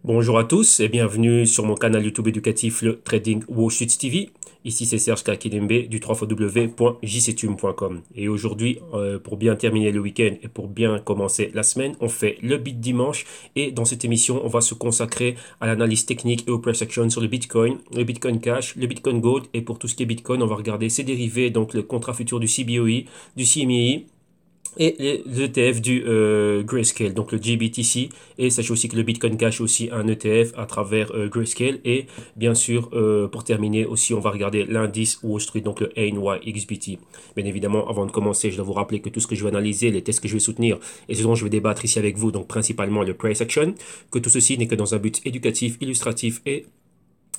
Bonjour à tous et bienvenue sur mon canal YouTube éducatif le Trading Wall Street TV. Ici c'est Serge Kakidembe du www.jctum.com. Et aujourd'hui, pour bien terminer le week-end et pour bien commencer la semaine, on fait le Bit Dimanche. Et dans cette émission, on va se consacrer à l'analyse technique et au price action sur le Bitcoin Cash, le Bitcoin Gold. Et pour tout ce qui est Bitcoin, on va regarder ses dérivés, donc le contrat futur du CBOE, du CME et les ETF du Grayscale, donc le GBTC. Et sachez aussi que le Bitcoin Cash est aussi un ETF à travers Grayscale. Et bien sûr, pour terminer aussi, on va regarder l'indice Wall Street, donc le ANYXBT. Bien évidemment, avant de commencer, je dois vous rappeler que tout ce que je vais analyser, les tests que je vais soutenir et ce dont je vais débattre ici avec vous, donc principalement le price action, que tout ceci n'est que dans un but éducatif, illustratif et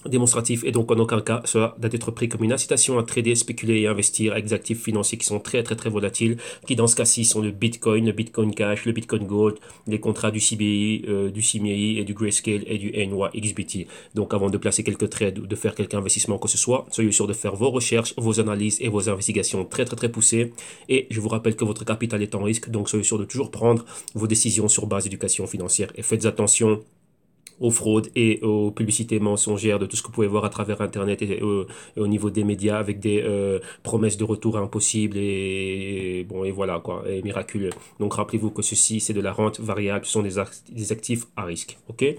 démonstratif et donc en aucun cas cela doit être pris comme une incitation à trader, spéculer et investir avec des actifs financiers qui sont très volatiles, qui dans ce cas-ci sont le Bitcoin Cash, le Bitcoin Gold, les contrats du CBI, du CME et du Grayscale et du NYXBT. Donc avant de placer quelques trades ou de faire quelque investissement que ce soit, soyez sûr de faire vos recherches, vos analyses et vos investigations très poussées. Et je vous rappelle que votre capital est en risque, donc soyez sûr de toujours prendre vos décisions sur base d'éducation financière et faites attention aux fraudes et aux publicités mensongères de tout ce que vous pouvez voir à travers Internet et au niveau des médias avec des promesses de retour impossibles et bon et voilà quoi, et miraculeux. Donc rappelez-vous que ceci c'est de la rente variable, ce sont des actifs à risque, ok?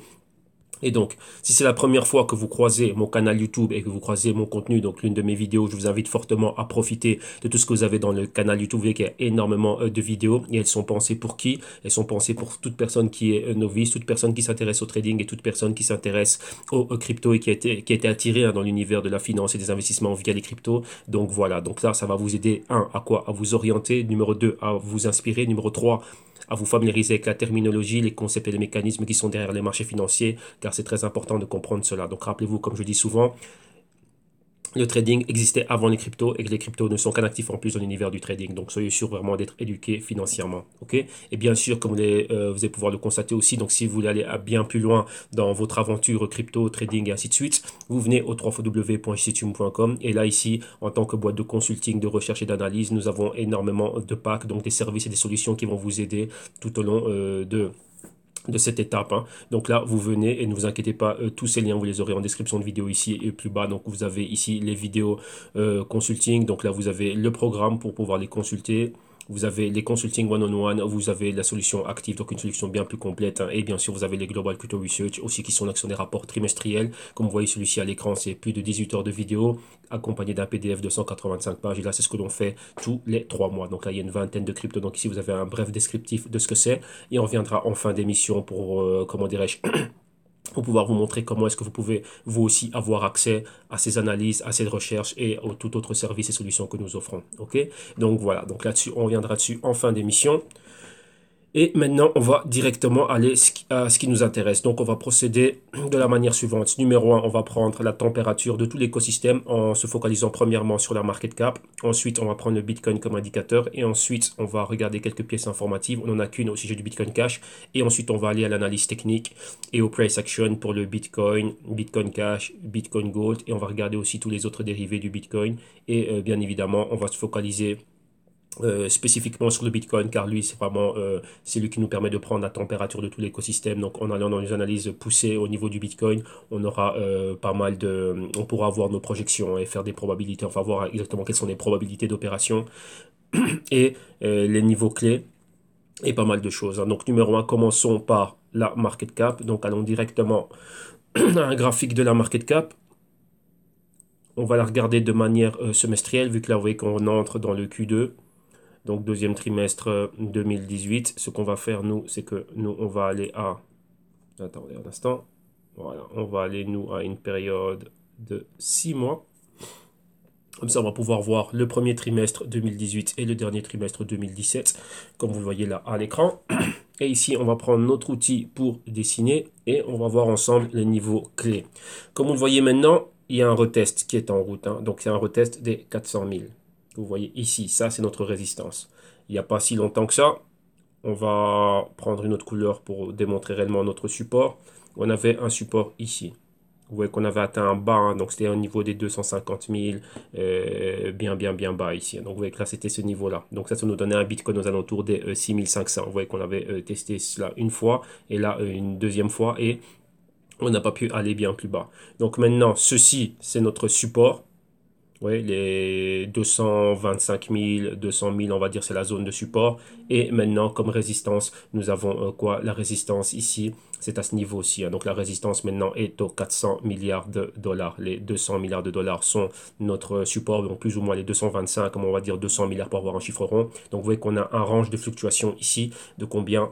Et donc, si c'est la première fois que vous croisez mon canal YouTube et que vous croisez mon contenu, donc l'une de mes vidéos, je vous invite fortement à profiter de tout ce que vous avez dans le canal YouTube. Vous voyez qu'il y a énormément de vidéos et elles sont pensées pour qui? Elles sont pensées pour toute personne qui est novice, toute personne qui s'intéresse au trading et toute personne qui s'intéresse aux cryptos et qui a été attirée dans l'univers de la finance et des investissements via les cryptos. Donc voilà, donc là, ça va vous aider, un, à quoi? À vous orienter, numéro 2, à vous inspirer, numéro 3, à vous familiariser avec la terminologie, les concepts et les mécanismes qui sont derrière les marchés financiers, car c'est très important de comprendre cela. Donc rappelez-vous, comme je dis souvent, le trading existait avant les cryptos et que les cryptos ne sont qu'un actif en plus dans l'univers du trading. Donc soyez sûr vraiment d'être éduqué financièrement. Ok? Et bien sûr, comme vous allez pouvoir le constater aussi, donc si vous voulez aller à bien plus loin dans votre aventure crypto, trading et ainsi de suite, vous venez au www.institutum.com et là ici, en tant que boîte de consulting, de recherche et d'analyse, nous avons énormément de packs, donc des services et des solutions qui vont vous aider tout au long de cette étape, hein. Donc là, vous venez et ne vous inquiétez pas, tous ces liens, vous les aurez en description de vidéo ici et plus bas. Donc vous avez ici les vidéos consulting. Donc là, vous avez le programme pour pouvoir les consulter. Vous avez les consulting one-on-one, vous avez la solution active, donc une solution bien plus complète, hein. Et bien sûr, vous avez les Global Crypto Research aussi qui sont là, qui sont des rapports trimestriels. Comme vous voyez celui-ci à l'écran, c'est plus de 18 heures de vidéo accompagné d'un PDF de 185 pages. Et là, c'est ce que l'on fait tous les 3 mois. Donc là, il y a une vingtaine de cryptos. Donc ici, vous avez un bref descriptif de ce que c'est. Et on reviendra en fin d'émission pour, comment dirais-je, pour pouvoir vous montrer comment est-ce que vous pouvez vous aussi avoir accès à ces analyses, à ces recherches et à tout autre service et solutions que nous offrons. Ok? Donc voilà, donc là-dessus, on reviendra dessus en fin d'émission. Et maintenant, on va directement aller à ce qui nous intéresse. Donc, on va procéder de la manière suivante. Numéro un, on va prendre la température de tout l'écosystème en se focalisant premièrement sur la market cap. Ensuite, on va prendre le Bitcoin comme indicateur. Et ensuite, on va regarder quelques pièces informatives. On n'en a qu'une au sujet du Bitcoin Cash. Et ensuite, on va aller à l'analyse technique et au price action pour le Bitcoin, Bitcoin Cash, Bitcoin Gold. Et on va regarder aussi tous les autres dérivés du Bitcoin. Et bien évidemment, on va se focaliser spécifiquement sur le Bitcoin, car lui c'est vraiment c'est lui qui nous permet de prendre la température de tout l'écosystème. Donc en allant dans les analyses poussées au niveau du Bitcoin, on aura pas mal de, on pourra avoir nos projections et faire des probabilités, enfin voir exactement quelles sont les probabilités d'opération et les niveaux clés et pas mal de choses, hein. Donc numéro un, commençons par la market cap. Donc allons directement à un graphique de la market cap. On va la regarder de manière semestrielle, vu que là vous voyez qu'on entre dans le Q2. Donc deuxième trimestre 2018, ce qu'on va faire nous, c'est que nous, on va aller à... Attendez un instant. Voilà, on va aller nous à une période de 6 mois. Comme ça, on va pouvoir voir le premier trimestre 2018 et le dernier trimestre 2017, comme vous le voyez là à l'écran. Et ici, on va prendre notre outil pour dessiner et on va voir ensemble les niveaux clés. Comme vous le voyez maintenant, il y a un retest qui est en route, hein. Donc c'est un retest des 400 000. Vous voyez ici, ça c'est notre résistance. Il n'y a pas si longtemps que ça, on va prendre une autre couleur pour démontrer réellement notre support. On avait un support ici. Vous voyez qu'on avait atteint un bas, hein, donc c'était au niveau des 250 000, bien bas ici. Donc vous voyez que là c'était ce niveau-là. Donc ça nous donnait un Bitcoin aux alentours des 6500. Vous voyez qu'on avait testé cela une fois et là une deuxième fois et On n'a pas pu aller bien plus bas. Donc maintenant, ceci, c'est notre support. Oui, les 225 000, 200 000, on va dire, c'est la zone de support. Et maintenant, comme résistance, nous avons quoi? La résistance ici, c'est à ce niveau aussi, hein. Donc la résistance maintenant est aux 400 milliards de dollars. Les 200 milliards de dollars sont notre support, donc plus ou moins les 225, comme on va dire 200 milliards pour avoir un chiffre rond. Donc vous voyez qu'on a un range de fluctuation ici de combien?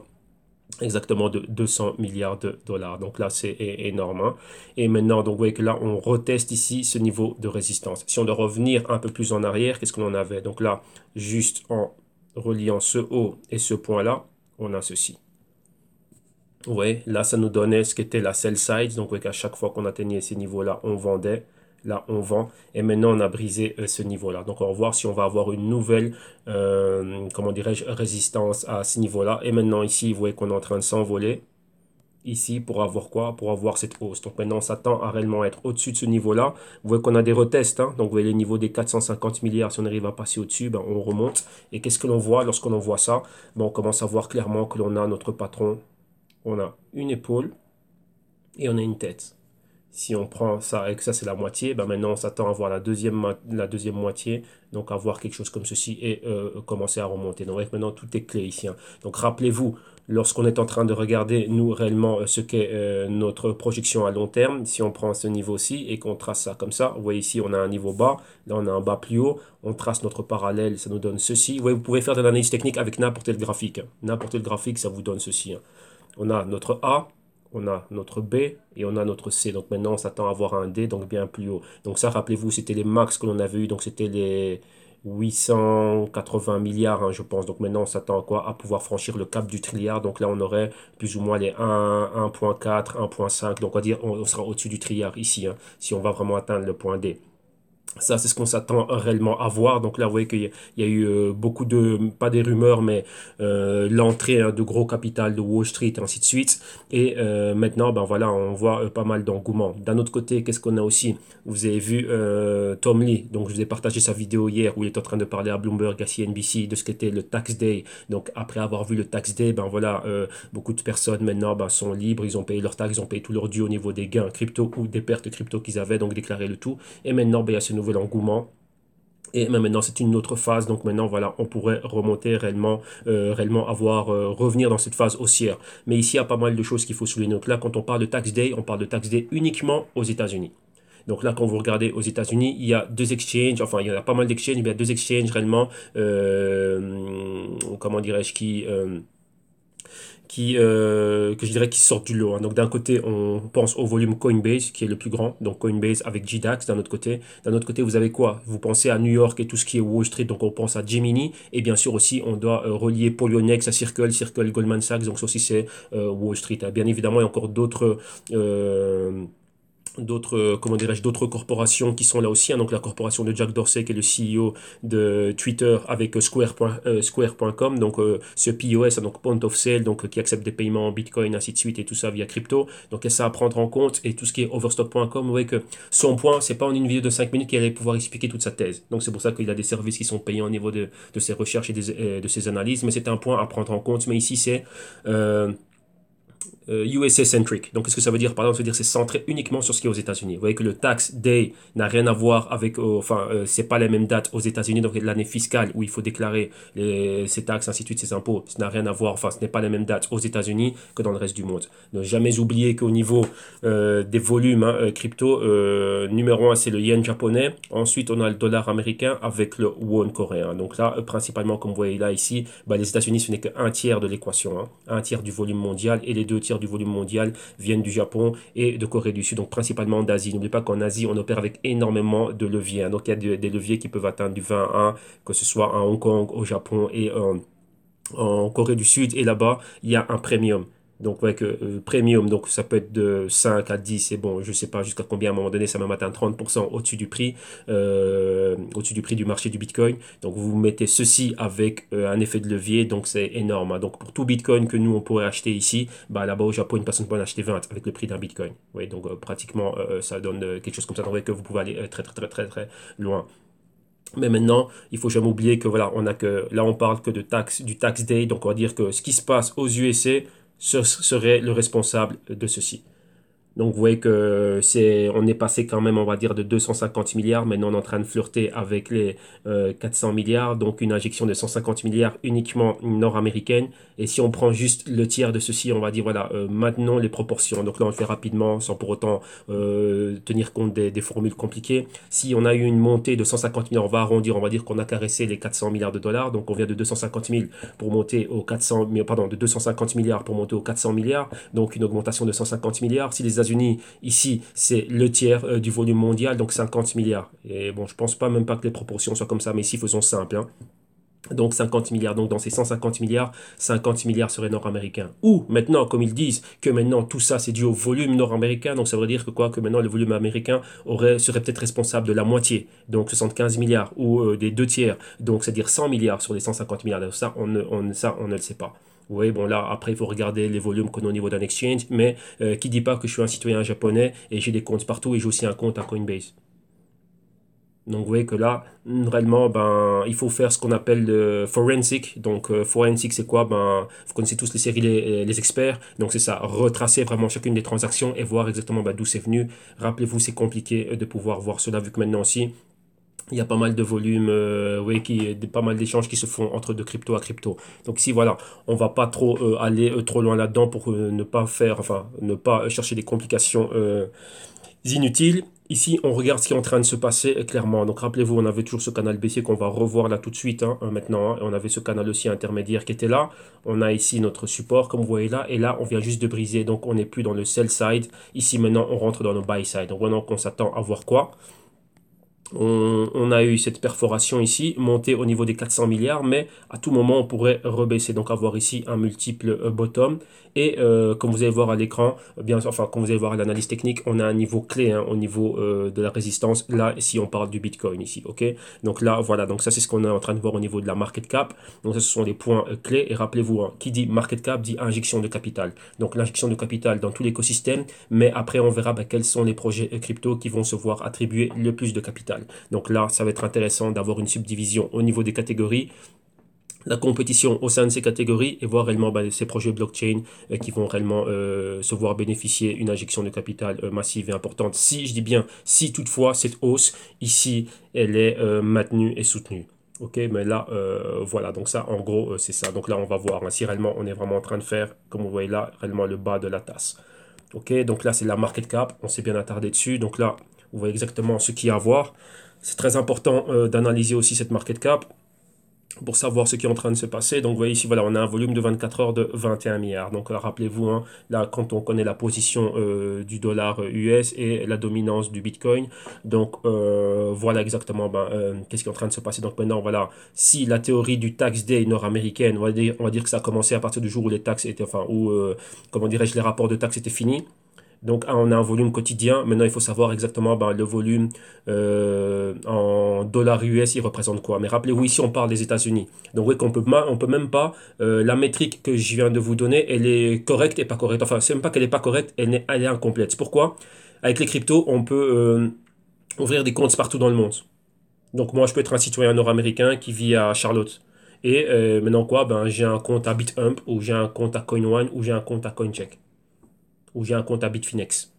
Exactement de 200 milliards de dollars. Donc là, c'est énorme, hein. Et maintenant, donc vous voyez que là, on reteste ici ce niveau de résistance. Si on doit revenir un peu plus en arrière, qu'est-ce que l'on avait? Donc là, juste en reliant ce haut et ce point-là, on a ceci. Vous voyez, là, ça nous donnait ce qu'était la sell side. Donc, vous voyez qu'à chaque fois qu'on atteignait ces niveaux-là, on vendait. Là, on vend. Et maintenant, on a brisé ce niveau-là. Donc, on va voir si on va avoir une nouvelle, comment dirais-je, résistance à ce niveau-là. Et maintenant, ici, vous voyez qu'on est en train de s'envoler. Ici, pour avoir quoi? Pour avoir cette hausse. Donc, maintenant, on s'attend à réellement être au-dessus de ce niveau-là. Vous voyez qu'on a des retests, hein. Donc, vous voyez les niveaux des 450 milliards. Si on arrive à passer au-dessus, ben, on remonte. Et qu'est-ce que l'on voit lorsqu'on voit ça? Ben, on commence à voir clairement que l'on a notre patron. On a une épaule et on a une tête. Si on prend ça et que ça c'est la moitié, ben maintenant on s'attend à voir la deuxième moitié, donc à voir quelque chose comme ceci et commencer à remonter. Donc maintenant tout est clé ici, hein. Donc rappelez-vous, lorsqu'on est en train de regarder nous réellement ce qu'est notre projection à long terme, si on prend ce niveau-ci et qu'on trace ça comme ça, vous voyez ici on a un niveau bas, là on a un bas plus haut, on trace notre parallèle, ça nous donne ceci. Vous voyez, vous pouvez faire de l'analyse technique avec n'importe quel graphique, hein. N'importe quel graphique, ça vous donne ceci, hein. On a notre A, on a notre B et on a notre C. Donc maintenant, on s'attend à avoir un D, donc bien plus haut. Donc ça, rappelez-vous, c'était les max que l'on avait eu. Donc c'était les 880 milliards, hein, je pense. Donc maintenant, on s'attend à quoi? À pouvoir franchir le cap du trilliard. Donc là, on aurait plus ou moins les 1, 1.4, 1.5. Donc on va dire, on sera au-dessus du trilliard ici, hein, si on va vraiment atteindre le point D. Ça, c'est ce qu'on s'attend réellement à voir. Donc là, vous voyez qu'il y a eu beaucoup de, pas des rumeurs, mais l'entrée, hein, de gros capital de Wall Street, et ainsi de suite. Et maintenant, ben voilà, on voit pas mal d'engouement. D'un autre côté, qu'est-ce qu'on a aussi? Vous avez vu Tom Lee. Donc, je vous ai partagé sa vidéo hier où il est en train de parler à Bloomberg, à CNBC, de ce qu'était le Tax Day. Donc, après avoir vu le Tax Day, ben voilà, beaucoup de personnes maintenant ben, sont libres. Ils ont payé leurs taxes, ils ont payé tout leur dû au niveau des gains crypto ou des pertes crypto qu'ils avaient, donc déclaré le tout. Et maintenant, ben, il y a ce nouvel engouement. Et maintenant, c'est une autre phase. Donc maintenant, voilà, on pourrait remonter réellement, réellement avoir, revenir dans cette phase haussière. Mais ici, il y a pas mal de choses qu'il faut souligner. Donc là, quand on parle de tax day, on parle de tax day uniquement aux États-Unis. Donc là, quand vous regardez aux États-Unis, il y a deux exchanges, enfin, il y a pas mal d'exchanges, mais il y a deux exchanges réellement, comment dirais-je, que je dirais qui sortent du lot, hein. Donc d'un côté, on pense au volume Coinbase, qui est le plus grand, donc Coinbase avec GDAX d'un autre côté. D'un autre côté, vous avez quoi? Vous pensez à New York et tout ce qui est Wall Street, donc on pense à Gemini, et bien sûr aussi, on doit relier Poloniex à Circle, Circle Goldman Sachs, donc ça aussi c'est Wall Street, hein. Bien évidemment, il y a encore comment dirais-je, d'autres corporations qui sont là aussi, hein. Donc la corporation de Jack Dorsey qui est le CEO de Twitter avec Square.com, donc ce POS, hein, donc Point of Sale, donc qui accepte des paiements en Bitcoin, ainsi de suite, et tout ça via crypto. Donc il y a ça à prendre en compte, et tout ce qui est Overstock.com, vous voyez que son point, c'est pas en une vidéo de 5 minutes qu'il allait pouvoir expliquer toute sa thèse. Donc c'est pour ça qu'il a des services qui sont payés au niveau de ses recherches et de ses analyses, mais c'est un point à prendre en compte. Mais ici c'est USA-centric. Donc, qu'est-ce que ça veut dire? Par exemple, ça veut dire c'est centré uniquement sur ce qui est aux États-Unis. Vous voyez que le tax day n'a rien à voir avec, c'est pas les mêmes dates aux États-Unis, donc l'année fiscale où il faut déclarer ses taxes, ainsi de suite, ses impôts. Ça n'a rien à voir, enfin, ce n'est pas les mêmes dates aux États-Unis que dans le reste du monde. Ne jamais oublier qu'au niveau des volumes, hein, crypto, numéro un, c'est le yen japonais. Ensuite, on a le dollar américain avec le won coréen. Donc là, principalement, comme vous voyez là ici, bah, les États-Unis, ce n'est qu'un tiers de l'équation, hein, un tiers du volume mondial, et les deux tiers du volume mondial viennent du Japon et de Corée du Sud, donc principalement d'Asie. N'oubliez pas qu'en Asie, on opère avec énormément de leviers, hein. Donc il y a des leviers qui peuvent atteindre du 20 à 1, que ce soit à Hong Kong, au Japon et en Corée du Sud. Et là-bas, il y a un premium. Donc, ouais, que premium, donc ça peut être de 5 à 10, et bon, je sais pas jusqu'à combien à un moment donné, ça va atteindre 30% au-dessus du prix du marché du Bitcoin. Donc, vous mettez ceci avec un effet de levier, donc c'est énorme, hein. Donc, pour tout Bitcoin que nous, on pourrait acheter ici, bah, là-bas au Japon, une personne peut en acheter 20 avec le prix d'un Bitcoin. Oui, donc pratiquement, ça donne quelque chose comme ça. Donc, ouais, que vous pouvez aller très, très, très, très, très loin. Mais maintenant, il faut jamais oublier que voilà, on a que là on parle que de taxe, du tax day, donc on va dire que ce qui se passe aux USA serait le responsable de ceci. Donc vous voyez que on est passé quand même, on va dire, de 250 milliards. Maintenant, on est en train de flirter avec les 400 milliards. Donc une injection de 150 milliards uniquement nord-américaine. Et si on prend juste le tiers de ceci, on va dire, voilà, maintenant les proportions. Donc là, on le fait rapidement, sans pour autant tenir compte des formules compliquées. Si on a eu une montée de 150 milliards, on va arrondir, on va dire qu'on a caressé les 400 milliards de dollars. Donc on vient de 250 000 pour monter aux 400, pardon, de 250 milliards pour monter aux 400 milliards. Donc une augmentation de 150 milliards. Si les États-Unis, ici, c'est le tiers du volume mondial, donc 50 milliards. Et bon, je pense pas même pas que les proportions soient comme ça, mais ici, faisons simple, hein. Donc 50 milliards. Donc dans ces 150 milliards, 50 milliards seraient nord-américains. Ou maintenant, comme ils disent, que maintenant tout ça c'est dû au volume nord-américain. Donc ça veut dire que quoi? Que maintenant le volume américain serait peut-être responsable de la moitié. Donc 75 milliards ou des deux tiers. Donc c'est-à-dire 100 milliards sur les 150 milliards. Donc, ça, on ne le sait pas. Oui, bon là, après, il faut regarder les volumes qu'on a au niveau d'un exchange, mais qui dit pas que je suis un citoyen japonais et j'ai des comptes partout et j'ai aussi un compte à Coinbase. Donc, vous voyez que là, réellement, ben, il faut faire ce qu'on appelle le forensic. Donc, forensic, c'est quoi? Ben, vous connaissez tous les séries les experts. Donc, c'est ça, retracer vraiment chacune des transactions et voir exactement ben, d'où c'est venu. Rappelez-vous, c'est compliqué de pouvoir voir cela, vu que maintenant aussi, il y a pas mal de volumes, oui, pas mal d'échanges qui se font entre de crypto à crypto. Donc, ici, voilà, on va pas trop aller trop loin là-dedans pour ne pas faire, enfin, ne pas chercher des complications inutiles. Ici, on regarde ce qui est en train de se passer clairement. Donc, rappelez-vous, on avait toujours ce canal baissier qu'on va revoir là tout de suite, hein, maintenant, hein. Et on avait ce canal aussi intermédiaire qui était là. On a ici notre support, comme vous voyez là. Et là, on vient juste de briser. Donc, on n'est plus dans le sell side. Ici, maintenant, on rentre dans le buy side. Donc, maintenant qu'on s'attend à voir quoi? On a eu cette perforation ici, montée au niveau des 400 milliards, mais à tout moment, on pourrait rebaisser. Donc, avoir ici un multiple bottom. Et comme vous allez voir à l'écran, bien, enfin, comme vous allez voir à l'analyse technique, on a un niveau clé, hein, au niveau de la résistance. Là, si on parle du Bitcoin ici, ok? Donc là, voilà. Donc ça, c'est ce qu'on est en train de voir au niveau de la market cap. Donc ça, ce sont les points clés. Et rappelez-vous, hein, qui dit market cap dit injection de capital. Donc l'injection de capital dans tout l'écosystème. Mais après, on verra quels sont les projets crypto qui vont se voir attribuer le plus de capital. Donc là, ça va être intéressant d'avoir une subdivision au niveau des catégories, la compétition au sein de ces catégories et voir réellement ces projets blockchain qui vont réellement se voir bénéficier une injection de capital massive et importante. Si, je dis bien, si toutefois cette hausse ici, elle est maintenue et soutenue. Ok, mais là, voilà, donc ça, en gros, c'est ça. Donc là, on va voir, hein, si réellement on est vraiment en train de faire, comme vous voyez là, réellement le bas de la tasse. Ok, donc là, c'est la market cap, on s'est bien attardé dessus. Donc là, vous voyez exactement ce qu'il y a à voir. C'est très important d'analyser aussi cette market cap pour savoir ce qui est en train de se passer. Donc, vous voyez ici, voilà, on a un volume de 24 heures de 21 milliards. Donc, là, rappelez-vous, hein, là, quand on connaît la position du dollar US et la dominance du Bitcoin. Donc, voilà exactement qu'est-ce qui est en train de se passer. Donc, maintenant, voilà, si la théorie du tax day nord-américaine, on va dire que ça a commencé à partir du jour où les taxes étaient, enfin, où, comment dirais-je, les rapports de taxes étaient finis. Donc, on a un volume quotidien. Maintenant, il faut savoir exactement le volume en dollars US, il représente quoi. Mais rappelez-vous, ici, on parle des États-Unis. Donc, oui, on peut même pas. La métrique que je viens de vous donner, elle est correcte et pas correcte. Enfin, c'est même pas qu'elle est pas correcte, elle est incomplète. Pourquoi? Avec les cryptos, on peut ouvrir des comptes partout dans le monde. Donc, moi, je peux être un citoyen nord-américain qui vit à Charlotte. Et maintenant, quoi? Ben, j'ai un compte à BitHump, ou j'ai un compte à CoinOne, ou j'ai un compte à CoinCheck, ou j'ai un compte à Bitfinex.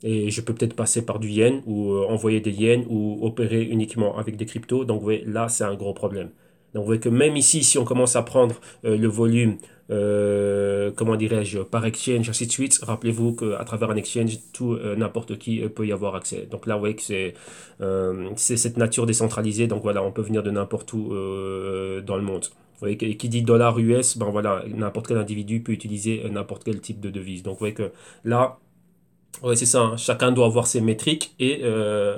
Et je peux peut-être passer par du yen ou envoyer des yens ou opérer uniquement avec des cryptos. Donc, vous voyez, là, c'est un gros problème. Donc, vous voyez que même ici, si on commence à prendre le volume, comment dirais-je, par exchange, ainsi de suite, rappelez-vous qu'à travers un exchange, tout, n'importe qui peut y avoir accès. Donc là, vous voyez que c'est cette nature décentralisée. Donc voilà, on peut venir de n'importe où dans le monde. Vous voyez, qui dit dollar US, ben voilà, n'importe quel individu peut utiliser n'importe quel type de devise. Donc, vous voyez que là, ouais, c'est ça, hein. Chacun doit avoir ses métriques et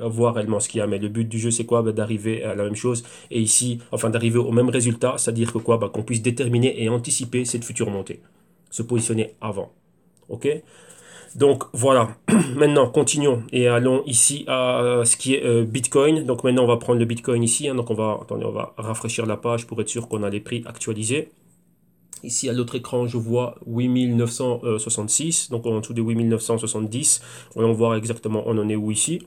voir réellement ce qu'il y a. Mais le but du jeu, c'est quoi? D'arriver à la même chose. Et ici, enfin, d'arriver au même résultat, c'est-à-dire que quoi? Qu'on puisse déterminer et anticiper cette future montée. Se positionner avant. OK? Donc, voilà. Maintenant, continuons et allons ici à ce qui est Bitcoin. Donc, maintenant, on va prendre le Bitcoin ici, hein. Donc, attendez, on va rafraîchir la page pour être sûr qu'on a les prix actualisés. Ici, à l'autre écran, je vois 8966, donc en dessous de 8970. Voyons voir exactement on en est où ici.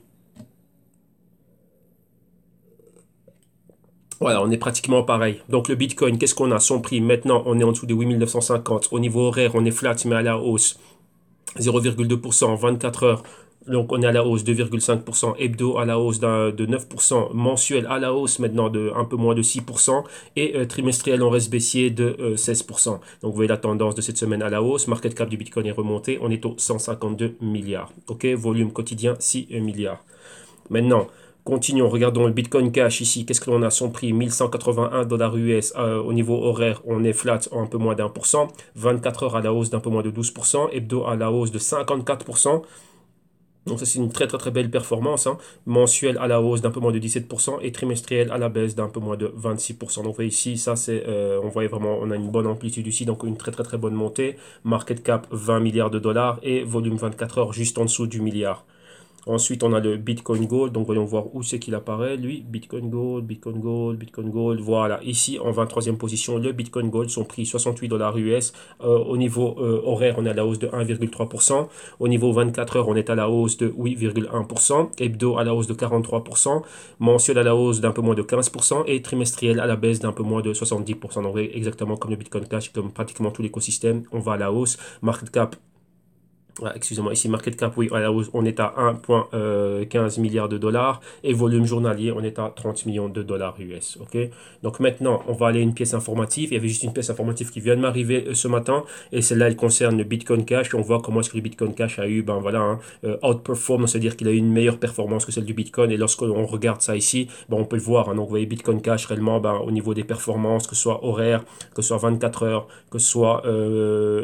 Voilà, on est pratiquement pareil. Donc le Bitcoin, qu'est-ce qu'on a? Son prix, maintenant, on est en dessous de 8950. Au niveau horaire, on est flat, mais à la hausse. 0,2% en 24 heures. Donc on est à la hausse 2,5%, hebdo à la hausse de 9%, mensuel à la hausse maintenant de un peu moins de 6% et trimestriel on reste baissier de 16%. Donc vous voyez la tendance de cette semaine à la hausse, market cap du Bitcoin est remonté, on est aux 152 milliards. Ok, volume quotidien 6 milliards. Maintenant, continuons, regardons le Bitcoin Cash ici. Qu'est-ce que l'on a? Son prix 1181 dollars US au niveau horaire, on est flat en un peu moins d'1%. 24 heures à la hausse d'un peu moins de 12%. Hebdo à la hausse de 54%. Donc ça c'est une très très très belle performance, hein. Mensuel à la hausse d'un peu moins de 17% et trimestriel à la baisse d'un peu moins de 26%. Donc vous voyez ici, ça c'est, on voit vraiment, on a une bonne amplitude ici, donc une très très très bonne montée. Market cap 20 milliards de dollars et volume 24 heures juste en dessous du milliard. Ensuite, on a le Bitcoin Gold. Donc, voyons voir où c'est qu'il apparaît, lui. Bitcoin Gold, Bitcoin Gold, Bitcoin Gold. Voilà, ici, en 23e position, le Bitcoin Gold, son prix 68 dollars US. Au niveau horaire, on est à la hausse de 1,3%. Au niveau 24 heures, on est à la hausse de 8,1%. Hebdo à la hausse de 43%. Mensuel à la hausse d'un peu moins de 15%. Et trimestriel à la baisse d'un peu moins de 70%. Donc, exactement comme le Bitcoin Cash, comme pratiquement tout l'écosystème, on va à la hausse. Market cap, excusez-moi, ici market cap, oui, on est à 1,15 milliard de dollars et volume journalier, on est à 30 millions de dollars US. Ok, donc maintenant, on va aller à une pièce informative. Il y avait juste une pièce informative qui vient de m'arriver ce matin et celle-là, elle concerne le Bitcoin Cash. On voit comment est-ce que le Bitcoin Cash a eu, ben voilà, hein, outperform, c'est-à-dire qu'il a eu une meilleure performance que celle du Bitcoin. Et lorsque l'on regarde ça ici, ben, on peut le voir, hein. Donc, vous voyez, Bitcoin Cash réellement, ben, au niveau des performances, que ce soit horaire, que ce soit 24 heures, que ce soit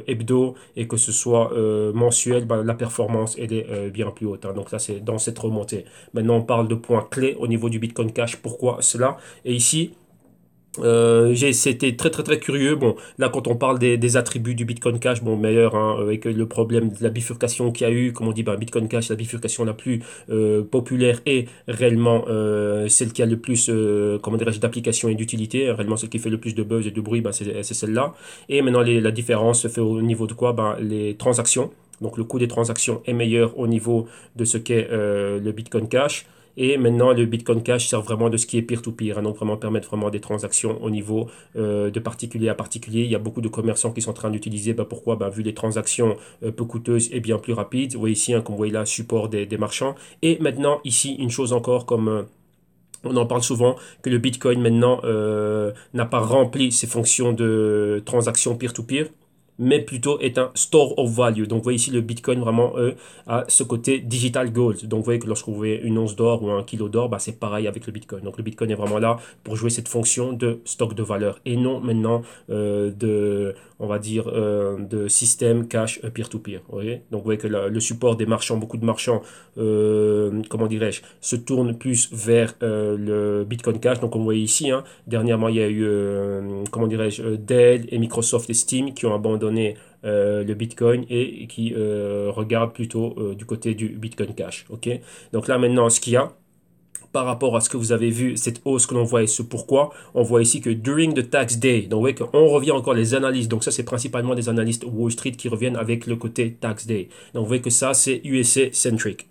hebdo et que ce soit mensuel, ben, la performance elle est bien plus haute, hein. Donc là, c'est dans cette remontée. Maintenant, on parle de points clés au niveau du Bitcoin Cash. Pourquoi cela? Et ici, c'était très très très curieux. Bon, là quand on parle des attributs du Bitcoin Cash, bon meilleur, hein, avec le problème de la bifurcation qu'il y a eu, comme on dit, ben, Bitcoin Cash, la bifurcation la plus populaire et réellement celle qui a le plus, comment dirais-je, d'application et d'utilité, réellement celle qui fait le plus de buzz et de bruit, ben, c'est celle-là. Et maintenant la différence se fait au niveau de quoi? Ben, les transactions. Donc le coût des transactions est meilleur au niveau de ce qu'est le Bitcoin Cash. Et maintenant, le Bitcoin Cash sert vraiment de ce qui est peer-to-peer, hein, donc vraiment permettre vraiment des transactions au niveau de particulier à particulier. Il y a beaucoup de commerçants qui sont en train d'utiliser, bah, pourquoi? Bah, vu les transactions peu coûteuses et bien plus rapides. Vous voyez ici, hein, comme vous voyez là, support des marchands. Et maintenant, ici, une chose encore comme... on en parle souvent que le Bitcoin maintenant n'a pas rempli ses fonctions de transaction peer-to-peer, mais plutôt est un store of value. Donc, vous voyez ici le Bitcoin vraiment a ce côté digital gold. Donc, vous voyez que lorsque vous voyez une once d'or ou un kilo d'or, bah, c'est pareil avec le Bitcoin. Donc, le Bitcoin est vraiment là pour jouer cette fonction de stock de valeur et non maintenant on va dire, de système cash peer-to-peer. Vous voyez? Donc, vous voyez que le support des marchands, beaucoup de marchands, comment dirais-je, se tournent plus vers le Bitcoin Cash. Donc, on voit ici, hein, dernièrement, il y a eu, comment dirais-je, Dell et Microsoft et Steam qui ont abandonné le Bitcoin et qui regardent plutôt du côté du Bitcoin Cash. Ok? Donc là, maintenant, ce qu'il y a, par rapport à ce que vous avez vu, cette hausse que l'on voit et ce pourquoi, on voit ici que during the tax day, donc vous voyez qu'on revient encore les analystes, donc ça c'est principalement des analystes Wall Street qui reviennent avec le côté tax day. Donc vous voyez que ça c'est USA centric.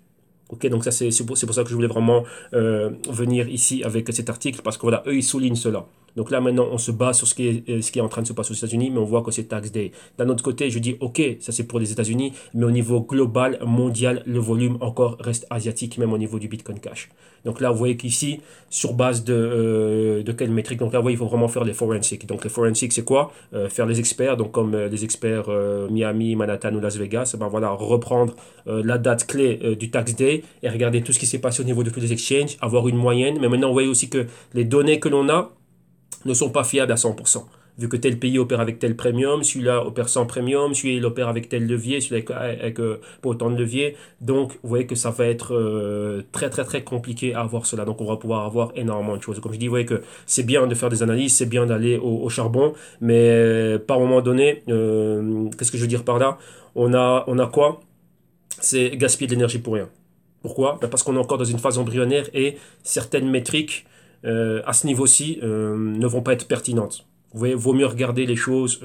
Ok, donc ça c'est pour ça que je voulais vraiment venir ici avec cet article parce que voilà, eux ils soulignent cela. Donc là maintenant on se base sur ce qui est en train de se passer aux États-Unis, mais on voit que c'est tax day. D'un autre côté, je dis ok, ça c'est pour les États-Unis, mais au niveau global, mondial, le volume encore reste asiatique, même au niveau du Bitcoin Cash. Donc là vous voyez qu'ici, sur base de quelle métrique, donc là vous voyez il faut vraiment faire les forensics. Donc les forensics c'est quoi? Faire les experts, donc comme les experts Miami, Manhattan ou Las Vegas, ben voilà, reprendre la date clé du tax day et regarder tout ce qui s'est passé au niveau de tous les exchanges, avoir une moyenne. Mais maintenant, vous voyez aussi que les données que l'on a ne sont pas fiables à 100%. Vu que tel pays opère avec tel premium, celui-là opère sans premium, celui-là il opère avec tel levier, celui-là avec pas autant de levier. Donc, vous voyez que ça va être très très très compliqué à avoir cela. Donc, on va pouvoir avoir énormément de choses. Comme je dis, vous voyez que c'est bien de faire des analyses, c'est bien d'aller au charbon, mais par un moment donné, qu'est-ce que je veux dire par là? On a quoi? C'est gaspiller de l'énergie pour rien. Pourquoi? Ben parce qu'on est encore dans une phase embryonnaire et certaines métriques à ce niveau-ci ne vont pas être pertinentes. Vous voyez, vaut mieux regarder les choses.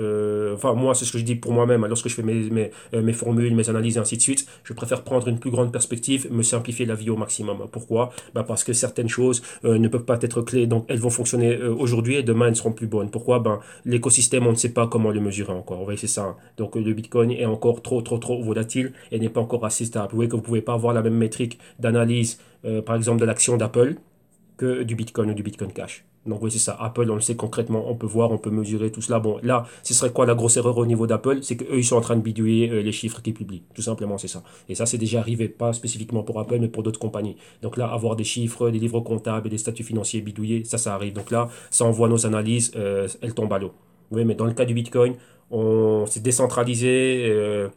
Enfin, moi, c'est ce que je dis pour moi-même. Lorsque je fais mes formules, mes analyses et ainsi de suite, je préfère prendre une plus grande perspective, me simplifier la vie au maximum. Pourquoi? Bah, parce que certaines choses ne peuvent pas être clés. Donc, elles vont fonctionner aujourd'hui et demain, elles ne seront plus bonnes. Pourquoi? Ben, l'écosystème, on ne sait pas comment le mesurer encore. Vous voyez, c'est ça. Donc, le Bitcoin est encore trop volatile et n'est pas encore assez stable. Vous voyez que vous ne pouvez pas avoir la même métrique d'analyse, par exemple, de l'action d'Apple que du Bitcoin ou du Bitcoin Cash. Donc oui, c'est ça. Apple, on le sait concrètement, on peut voir, on peut mesurer tout cela. Bon, là, ce serait quoi la grosse erreur au niveau d'Apple? C'est qu'eux, ils sont en train de bidouiller les chiffres qu'ils publient. Tout simplement, c'est ça. Et ça, c'est déjà arrivé, pas spécifiquement pour Apple, mais pour d'autres compagnies. Donc là, avoir des chiffres, des livres comptables et des statuts financiers bidouillés, ça arrive. Donc là, ça envoie nos analyses, elles tombent à l'eau. Oui, mais dans le cas du Bitcoin, c'est décentralisé.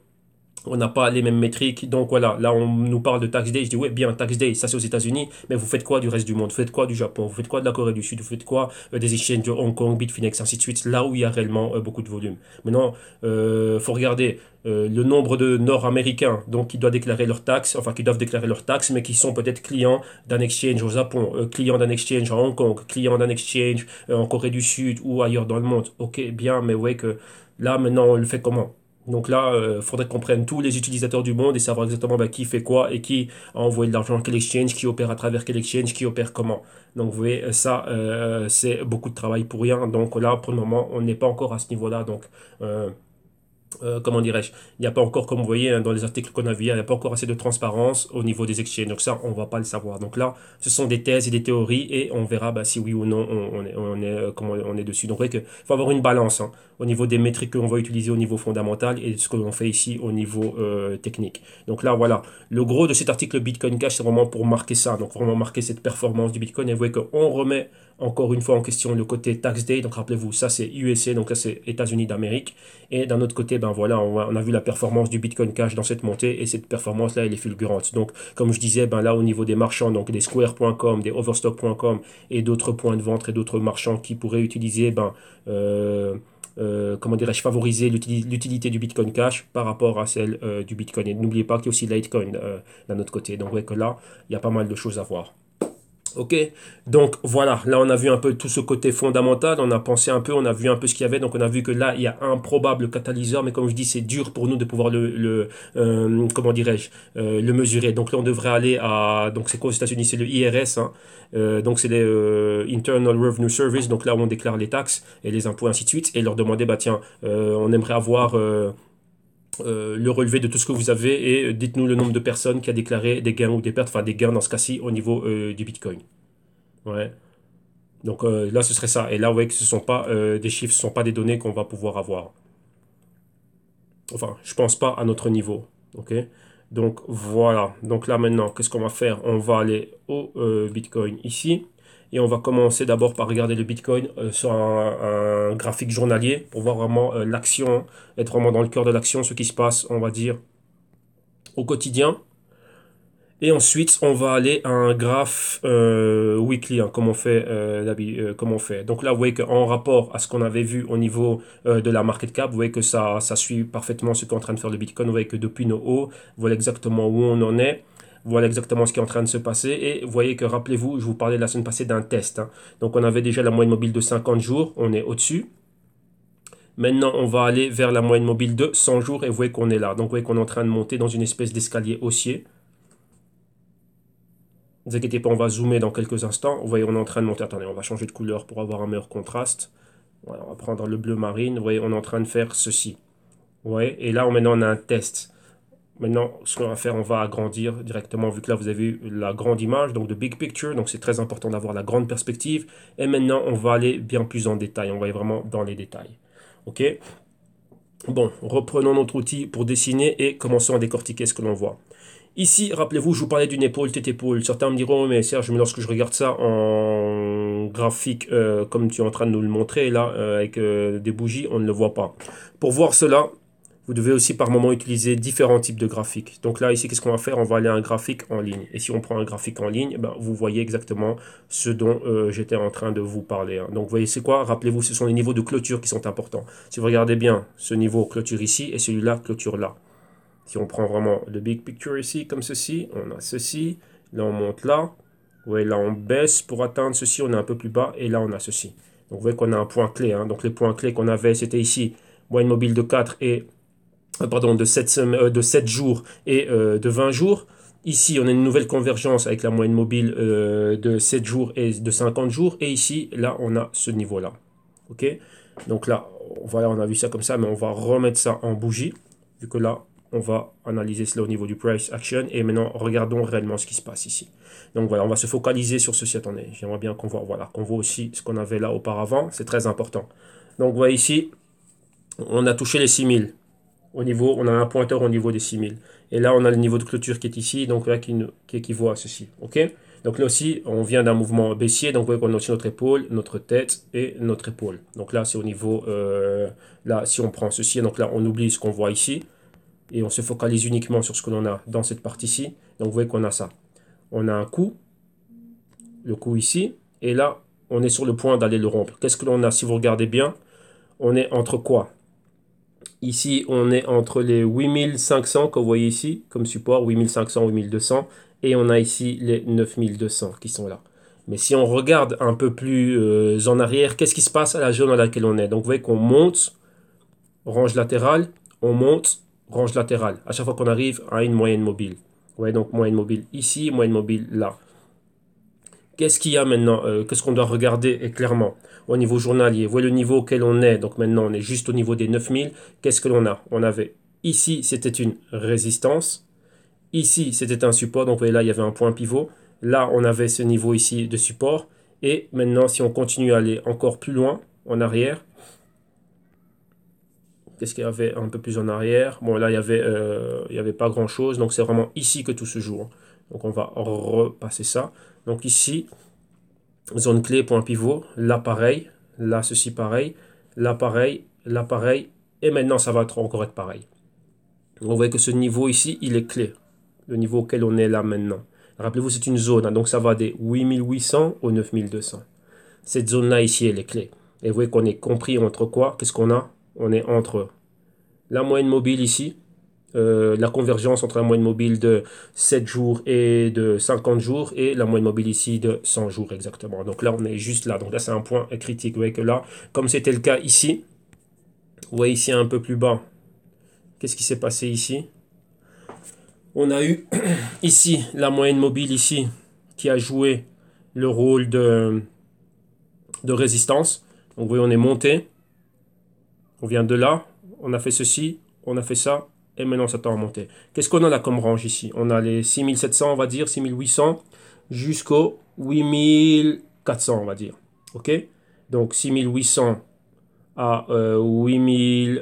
On n'a pas les mêmes métriques. Donc voilà, là on nous parle de tax day. Je dis ouais, bien, tax day, ça c'est aux États-Unis, mais vous faites quoi du reste du monde? Vous faites quoi du Japon? Vous faites quoi de la Corée du Sud? Vous faites quoi des exchanges de Hong Kong, Bitfinex, ainsi de suite, là où il y a réellement beaucoup de volume. Maintenant, faut regarder le nombre de Nord-Américains donc qui doivent déclarer leurs taxes, enfin qui doivent déclarer leurs taxes, mais qui sont peut-être clients d'un exchange au Japon, clients d'un exchange à Hong Kong, clients d'un exchange en Corée du Sud ou ailleurs dans le monde. Ok, bien, mais ouais que là maintenant on le fait comment? Donc là, il faudrait qu'on prenne tous les utilisateurs du monde et savoir exactement bah, qui fait quoi et qui a envoyé de l'argent à quel exchange, qui opère à travers quel exchange, qui opère comment. Donc vous voyez, ça, c'est beaucoup de travail pour rien. Donc là, pour le moment, on n'est pas encore à ce niveau-là. Donc, euh, comment dirais-je, il n'y a pas encore, comme vous voyez hein, dans les articles qu'on a vus, il n'y a pas encore assez de transparence au niveau des exchanges. Donc ça, on va pas le savoir. Donc là, ce sont des thèses et des théories et on verra bah, si oui ou non comment on est dessus. Donc il faut avoir une balance hein, au niveau des métriques qu'on va utiliser au niveau fondamental et ce que l'on fait ici au niveau technique. Donc là, voilà. Le gros de cet article Bitcoin Cash, c'est vraiment pour marquer ça. Donc vraiment marquer cette performance du Bitcoin. Et vous voyez qu'on remet encore une fois en question le côté tax day. Donc rappelez-vous, ça c'est USA, donc là c'est États-Unis d'Amérique. Et d'un autre côté, ben voilà, on a vu la performance du Bitcoin Cash dans cette montée et cette performance-là, elle est fulgurante. Donc, comme je disais, ben là, au niveau des marchands, donc des Square.com, des Overstock.com et d'autres points de vente et d'autres marchands qui pourraient utiliser, comment dirais-je, favoriser l'utilité du Bitcoin Cash par rapport à celle du Bitcoin. Et n'oubliez pas qu'il y a aussi Litecoin d'un autre côté. Donc, ouais, que là, il y a pas mal de choses à voir. Ok, donc voilà, là on a vu un peu tout ce côté fondamental, on a pensé un peu, on a vu un peu ce qu'il y avait, donc on a vu que là il y a un probable catalyseur, mais comme je dis c'est dur pour nous de pouvoir comment dirais-je, le mesurer. Donc là on devrait aller à, donc c'est quoi aux États-Unis, c'est le IRS, hein. Donc c'est les Internal Revenue Service, donc là où on déclare les taxes et les impôts ainsi de suite, et leur demander bah tiens, on aimerait avoir le relevé de tout ce que vous avez et dites-nous le nombre de personnes qui a déclaré des gains ou des pertes, enfin des gains dans ce cas-ci au niveau du Bitcoin. Ouais. Donc là, ce serait ça. Et là, vous voyez que ce sont pas des chiffres, ce sont pas des données qu'on va pouvoir avoir. Enfin, je pense pas à notre niveau. Ok. Donc voilà. Donc là maintenant, qu'est-ce qu'on va faire? On va aller au Bitcoin ici. Et on va commencer d'abord par regarder le Bitcoin sur un graphique journalier pour voir vraiment l'action, être vraiment dans le cœur de l'action, ce qui se passe, on va dire, au quotidien. Et ensuite, on va aller à un graphe weekly, hein, comme on fait. Donc là, vous voyez qu'en rapport à ce qu'on avait vu au niveau de la market cap, vous voyez que ça suit parfaitement ce qu'est en train de faire le Bitcoin. Vous voyez que depuis nos hauts, voilà exactement où on en est. Voilà exactement ce qui est en train de se passer. Et vous voyez que, rappelez-vous, je vous parlais la semaine passée d'un test, hein. Donc on avait déjà la moyenne mobile de 50 jours, on est au-dessus. Maintenant, on va aller vers la moyenne mobile de 100 jours et vous voyez qu'on est là. Donc vous voyez qu'on est en train de monter dans une espèce d'escalier haussier. Ne vous inquiétez pas, on va zoomer dans quelques instants. Vous voyez, on est en train de monter. Attendez, on va changer de couleur pour avoir un meilleur contraste. Voilà, on va prendre le bleu marine. Vous voyez, on est en train de faire ceci. Vous voyez, et là, maintenant, on a un test. Maintenant, ce qu'on va faire, on va agrandir directement, vu que là, vous avez eu la grande image, donc de big picture. Donc, c'est très important d'avoir la grande perspective. Et maintenant, on va aller bien plus en détail. On va aller vraiment dans les détails. OK? Bon, reprenons notre outil pour dessiner et commençons à décortiquer ce que l'on voit. Ici, rappelez-vous, je vous parlais d'une épaule, tête épaule. Certains me diront, mais Serge, mais lorsque je regarde ça en graphique, comme tu es en train de nous le montrer là, avec des bougies, on ne le voit pas. Pour voir cela, vous devez aussi par moment utiliser différents types de graphiques. Donc là, ici, qu'est-ce qu'on va faire? On va aller à un graphique en ligne. Et si on prend un graphique en ligne, ben, vous voyez exactement ce dont j'étais en train de vous parler, hein. Donc, vous voyez, c'est quoi? Rappelez-vous, ce sont les niveaux de clôture qui sont importants. Si vous regardez bien, ce niveau clôture ici et celui-là clôture là. Si on prend vraiment le big picture ici, comme ceci, on a ceci, là on monte là, ouais, là on baisse pour atteindre ceci, on est un peu plus bas, et là on a ceci. Donc vous voyez qu'on a un point clé, hein. Donc les points clés qu'on avait, c'était ici, moyenne mobile de 4 et pardon, de 7 jours et de 20 jours. Ici, on a une nouvelle convergence avec la moyenne mobile de 7 jours et de 50 jours. Et ici, là, on a ce niveau-là. OK? Donc là, voilà, on a vu ça comme ça, mais on va remettre ça en bougie, vu que là, on va analyser cela au niveau du price action. Et maintenant, regardons réellement ce qui se passe ici. Donc voilà, on va se focaliser sur ceci. Attendez, j'aimerais bien qu'on voit, voilà, qu'on voit aussi ce qu'on avait là auparavant. C'est très important. Donc, vous voyez ici, on a touché les 6000. Au niveau, on a un pointeur au niveau des 6000. Et là, on a le niveau de clôture qui est ici, donc là, qui équivaut à ceci. OK? Donc là aussi, on vient d'un mouvement baissier, donc vous voyez qu'on a aussi notre épaule, notre tête et notre épaule. Donc là, c'est au niveau, là, si on prend ceci, donc là, on oublie ce qu'on voit ici, et on se focalise uniquement sur ce que l'on a dans cette partie-ci. Donc vous voyez qu'on a ça. On a un coup, le coup ici, et là, on est sur le point d'aller le rompre. Qu'est-ce que l'on a? Si vous regardez bien, on est entre quoi? Ici, on est entre les 8500 que vous voyez ici, comme support, 8500, 8200. Et on a ici les 9200 qui sont là. Mais si on regarde un peu plus en arrière, qu'est-ce qui se passe à la zone à laquelle on est? Donc, vous voyez qu'on monte, range latérale, on monte, range latérale. À chaque fois qu'on arrive à une moyenne mobile. Vous voyez donc moyenne mobile ici, moyenne mobile là. Qu'est-ce qu'il y a maintenant? Qu'est-ce qu'on doit regarder et clairement au niveau journalier? Vous voyez le niveau auquel on est. Donc maintenant, on est juste au niveau des 9000. Qu'est-ce que l'on a? On avait ici, c'était une résistance. Ici, c'était un support. Donc vous voyez là, il y avait un point pivot. Là, on avait ce niveau ici de support. Et maintenant, si on continue à aller encore plus loin en arrière, qu'est-ce qu'il y avait un peu plus en arrière? Bon, là, il y avait pas grand-chose. Donc c'est vraiment ici que tout se joue, hein. Donc on va repasser ça. Donc ici, zone clé, point pivot, là pareil, là ceci pareil, là pareil, là pareil, et maintenant ça va encore être pareil. Donc, vous voyez que ce niveau ici, il est clé, le niveau auquel on est là maintenant. Rappelez-vous, c'est une zone, hein, donc ça va des 8800 au 9200. Cette zone-là ici, elle est clé. Et vous voyez qu'on est compris entre quoi? Qu'est-ce qu'on a? On est entre la moyenne mobile ici, la convergence entre la moyenne mobile de 7 jours et de 50 jours et la moyenne mobile ici de 100 jours exactement. Donc là, on est juste là. Donc là, c'est un point critique. Vous voyez que là, comme c'était le cas ici, vous voyez ici un peu plus bas, qu'est-ce qui s'est passé ici? On a eu ici la moyenne mobile ici qui a joué le rôle de résistance. Donc vous voyez, on est monté. On vient de là. On a fait ceci. On a fait ça. Et maintenant, ça tend à monter. Qu'est-ce qu'on a là comme range ici? On a les 6700, on va dire, 6800, jusqu'au 8400, on va dire. OK? Donc, 6800 à 8000...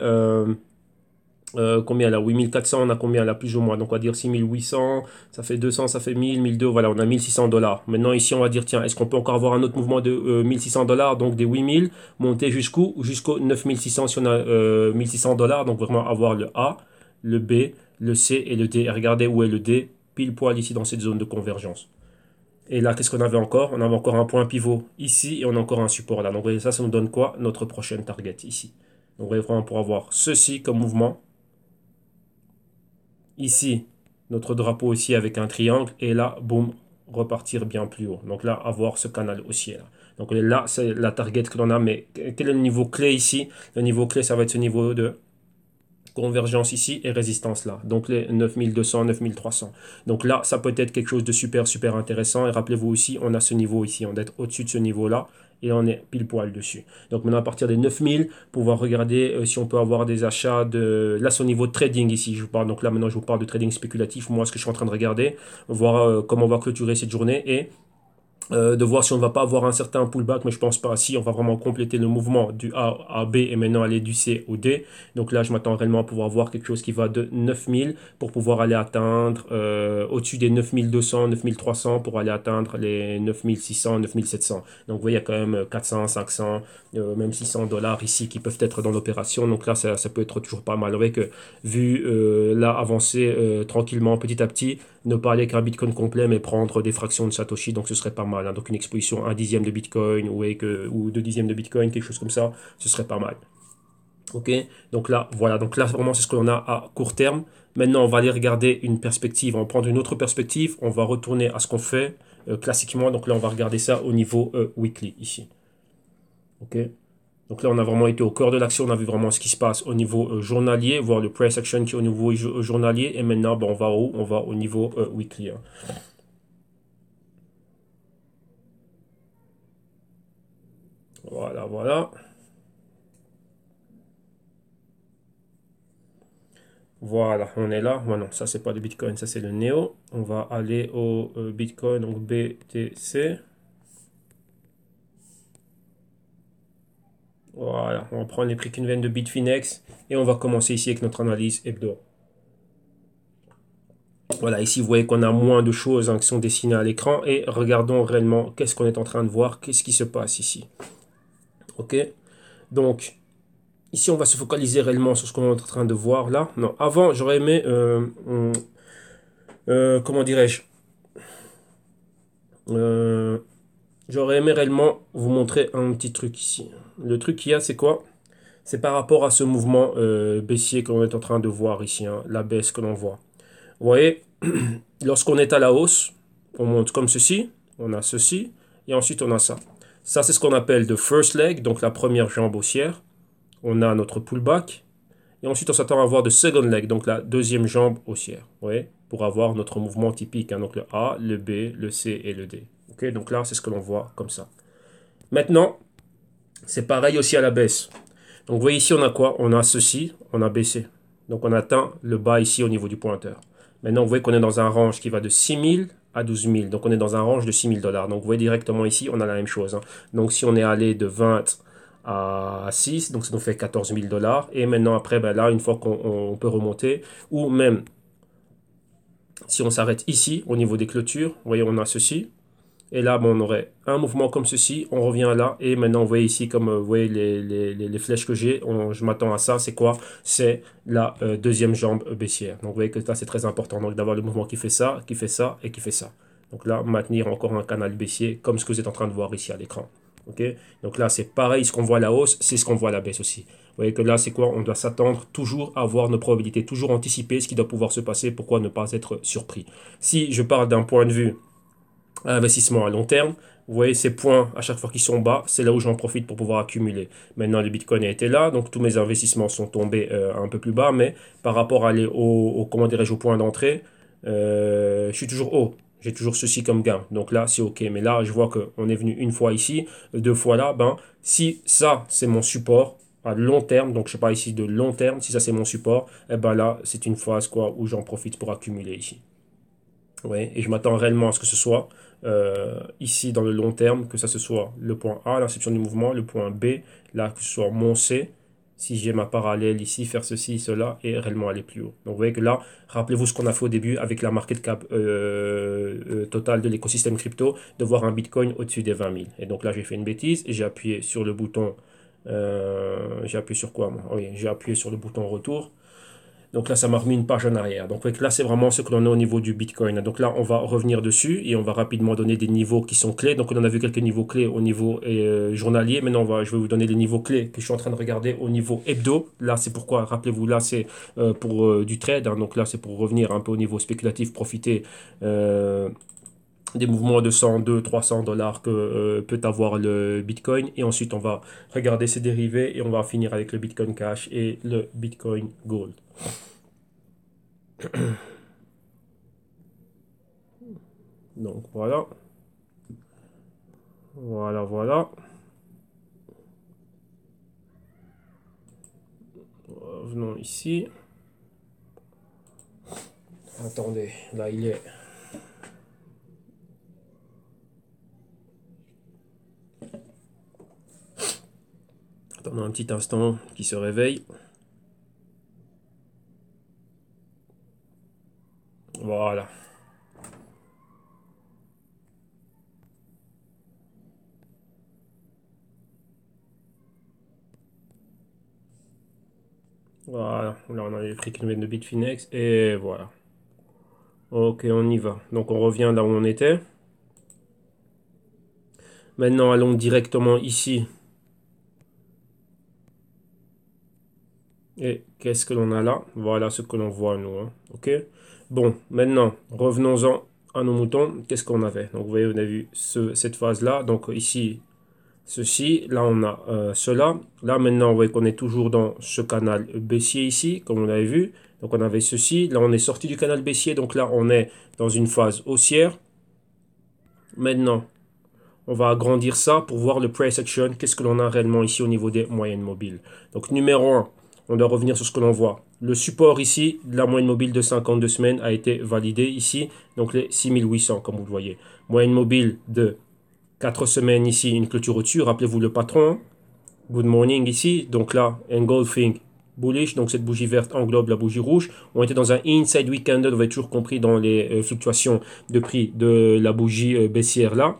combien là? 8400, on a combien là? Plus ou moins. Donc, on va dire 6800, ça fait 200, ça fait 1000, 1200, voilà, on a 1600 dollars. Maintenant, ici, on va dire, tiens, est-ce qu'on peut encore avoir un autre mouvement de 1600 dollars, donc des 8000, monter jusqu'où? Jusqu'au 9600 si on a 1600 dollars. Donc, vraiment avoir le A, le B, le C et le D. Et regardez où est le D, pile poil ici dans cette zone de convergence. Et là, qu'est-ce qu'on avait encore? On avait encore un point pivot ici et on a encore un support là. Donc, vous voyez, ça nous donne quoi? Notre prochaine target ici. Donc, vous voyez, vraiment pour avoir ceci comme mouvement. Ici, notre drapeau aussi avec un triangle. Et là, boum, repartir bien plus haut. Donc là, avoir ce canal haussier là. Donc là, c'est la target que l'on a. Mais quel est le niveau clé ici? Le niveau clé, ça va être ce niveau de convergence ici et résistance là. Donc les 9200, 9300. Donc là, ça peut être quelque chose de super, super intéressant. Et rappelez-vous aussi, on a ce niveau ici. On doit être au-dessus de ce niveau-là. Et on est pile poil dessus. Donc maintenant, à partir des 9000, pouvoir regarder si on peut avoir des achats de... Là, c'est au niveau de trading ici. Je vous parle. Donc là, maintenant, je vous parle de trading spéculatif. Moi, ce que je suis en train de regarder, voir comment on va clôturer cette journée et de voir si on ne va pas avoir un certain pullback, mais je pense pas. Si on va vraiment compléter le mouvement du A à B et maintenant aller du C au D. Donc là, je m'attends réellement à pouvoir voir quelque chose qui va de 9000 pour pouvoir aller atteindre au-dessus des 9200, 9300 pour aller atteindre les 9600, 9700. Donc vous voyez, il y a quand même 400, 500, même 600 dollars ici qui peuvent être dans l'opération. Donc là, ça peut être toujours pas mal. Vous voyez que vu là avancer tranquillement, petit à petit, ne pas aller qu'un Bitcoin complet, mais prendre des fractions de Satoshi, donc ce serait pas mal, hein. Donc une exposition 1/10 de Bitcoin ou 2/10 de Bitcoin, quelque chose comme ça, ce serait pas mal. Ok, donc là, voilà, donc là vraiment c'est ce que l'on a à court terme. Maintenant, on va aller regarder une perspective, on va prendre une autre perspective, on va retourner à ce qu'on fait classiquement. Donc là, on va regarder ça au niveau weekly ici. Ok. Donc là, on a vraiment été au cœur de l'action. On a vu vraiment ce qui se passe au niveau journalier, voir le price action qui est au niveau journalier. Et maintenant, ben, on va où? On va au niveau weekly, hein. Voilà, voilà. Voilà, on est là. Bon, non, ça, c'est pas le Bitcoin, ça, c'est le Neo. On va aller au Bitcoin, donc BTC. Voilà, on va prendre les prix qu'une veine de Bitfinex. Et on va commencer ici avec notre analyse hebdo. Voilà, ici vous voyez qu'on a moins de choses hein, qui sont dessinées à l'écran et regardons réellement qu'est-ce qu'on est en train de voir, qu'est-ce qui se passe ici. Ok, donc ici on va se focaliser réellement sur ce qu'on est en train de voir là. Non, avant j'aurais aimé, comment dirais-je, Euh, j'aurais aimé réellement vous montrer un petit truc ici. Le truc qu'il y a c'est quoi? C'est par rapport à ce mouvement baissier que l'on est en train de voir ici, hein, la baisse que l'on voit. Vous voyez, lorsqu'on est à la hausse, on monte comme ceci, on a ceci, et ensuite on a ça. Ça, c'est ce qu'on appelle the first leg, donc la première jambe haussière. On a notre pullback, et ensuite on s'attend à avoir the second leg, donc la deuxième jambe haussière. Vous voyez, pour avoir notre mouvement typique, hein, donc le A, le B, le C et le D. Ok, donc là, c'est ce que l'on voit comme ça. Maintenant, c'est pareil aussi à la baisse. Donc vous voyez ici, on a quoi? On a ceci, on a baissé. Donc on atteint le bas ici au niveau du pointeur. Maintenant, vous voyez qu'on est dans un range qui va de 6 000 à 12 000. Donc on est dans un range de 6 000 $. Donc vous voyez directement ici, on a la même chose, hein. Donc si on est allé de 20 à 6, donc ça nous fait 14 000 $. Et maintenant, après, ben là, une fois qu'on peut remonter, ou même si on s'arrête ici, au niveau des clôtures, vous voyez, on a ceci. Et là, bon, on aurait un mouvement comme ceci, on revient là, et maintenant, vous voyez ici, comme vous voyez les flèches que j'ai, je m'attends à ça, c'est quoi? C'est la deuxième jambe baissière. Donc, vous voyez que là, c'est très important donc d'avoir le mouvement qui fait ça, qui fait ça, et qui fait ça. Donc là, maintenir encore un canal baissier, comme ce que vous êtes en train de voir ici à l'écran. Ok. Donc là, c'est pareil, ce qu'on voit à la hausse, c'est ce qu'on voit à la baisse aussi. Vous voyez que là, c'est quoi? On doit s'attendre toujours à voir nos probabilités, toujours anticiper ce qui doit pouvoir se passer, pourquoi ne pas être surpris. Si je parle d'un point de vue investissement à long terme, vous voyez ces points à chaque fois qu'ils sont bas, c'est là où j'en profite pour pouvoir accumuler. Maintenant, le Bitcoin a été là, donc tous mes investissements sont tombés un peu plus bas, mais par rapport à comment dirais-je, au point d'entrée, je suis toujours haut. J'ai toujours ceci comme gain. Donc là, c'est OK. Mais là, je vois qu'on est venu une fois ici, deux fois là. Ben, si ça, c'est mon support à long terme, donc je sais pas ici de long terme, si ça c'est mon support, eh ben là, c'est une phase quoi, où j'en profite pour accumuler ici. Ouais, et je m'attends réellement à ce que ce soit ici dans le long terme, que ça ce soit le point A, l'inception du mouvement, le point B, là que ce soit mon C, si j'ai ma parallèle ici, faire ceci, cela, et réellement aller plus haut. Donc vous voyez que là, rappelez-vous ce qu'on a fait au début avec la market cap totale de l'écosystème crypto, de voir un Bitcoin au-dessus des 20 000. Et donc là, j'ai fait une bêtise, et j'ai appuyé sur le bouton, j'ai appuyé sur quoi moi? Oui, j'ai appuyé sur le bouton retour. Donc là, ça m'a remis une page en arrière. Donc là, c'est vraiment ce que l'on a au niveau du Bitcoin. Donc là, on va revenir dessus et on va rapidement donner des niveaux qui sont clés. Donc on en a vu quelques niveaux clés au niveau journalier. Maintenant, je vais vous donner les niveaux clés que je suis en train de regarder au niveau hebdo. Là, c'est pourquoi, rappelez-vous, là, c'est pour du trade, hein. Donc là, c'est pour revenir un peu au niveau spéculatif, profiter des mouvements de 100, 200, 300 dollars que peut avoir le Bitcoin. Et ensuite, on va regarder ses dérivés et on va finir avec le Bitcoin Cash et le Bitcoin Gold. Donc voilà, voilà, voilà. Revenons ici. Attendez, là il est. Attendons un petit instant qu'il se réveille. Voilà. Voilà. Là on a les prix qui nous viennent de Bitfinex. Et voilà. Ok, on y va. Donc on revient là où on était. Maintenant allons directement ici. Et qu'est-ce que l'on a là? Voilà ce que l'on voit nous, hein. Ok. Bon, maintenant revenons-en à nos moutons. Qu'est-ce qu'on avait? Donc vous voyez, on a vu cette phase là. Donc ici, ceci. Là, on a cela. Là, maintenant, vous voyez qu'on est toujours dans ce canal baissier ici, comme on l'avait vu. Donc, on avait ceci. Là, on est sorti du canal baissier. Donc là, on est dans une phase haussière. Maintenant, on va agrandir ça pour voir le price action. Qu'est-ce que l'on a réellement ici au niveau des moyennes mobiles. Donc, numéro 1, on doit revenir sur ce que l'on voit. Le support ici, de la moyenne mobile de 52 semaines a été validé ici. Donc, les 6800, comme vous le voyez. Moyenne mobile de 4 semaines ici, une clôture au-dessus. Rappelez-vous le patron. Good morning ici. Donc là, engulfing bullish. Donc cette bougie verte englobe la bougie rouge. On était dans un inside week candle. On avait toujours compris dans les fluctuations de prix de la bougie baissière là.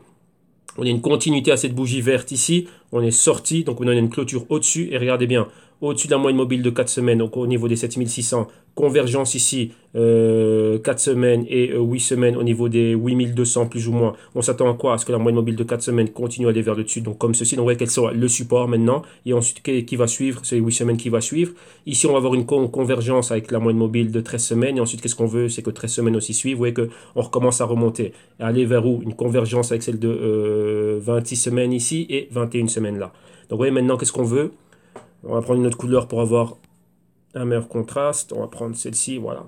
On a une continuité à cette bougie verte ici. On est sorti. Donc on a une clôture au-dessus. Et regardez bien, au-dessus de la moyenne mobile de 4 semaines, donc au niveau des 7600, convergence ici, 4 semaines et 8 semaines au niveau des 8200 plus ou moins. On s'attend à quoi? À ce que la moyenne mobile de 4 semaines continue à aller vers le dessus, donc comme ceci. Donc on voit quel sera le support maintenant, et ensuite qui va suivre, c'est les 8 semaines qui va suivre. Ici on va avoir une convergence avec la moyenne mobile de 13 semaines, et ensuite qu'est-ce qu'on veut? C'est que 13 semaines aussi suivent. Vous voyez qu'on recommence à remonter, et aller vers où? Une convergence avec celle de 26 semaines ici, et 21 semaines là. Donc vous voyez maintenant qu'est-ce qu'on veut? On va prendre une autre couleur pour avoir un meilleur contraste. On va prendre celle-ci, voilà.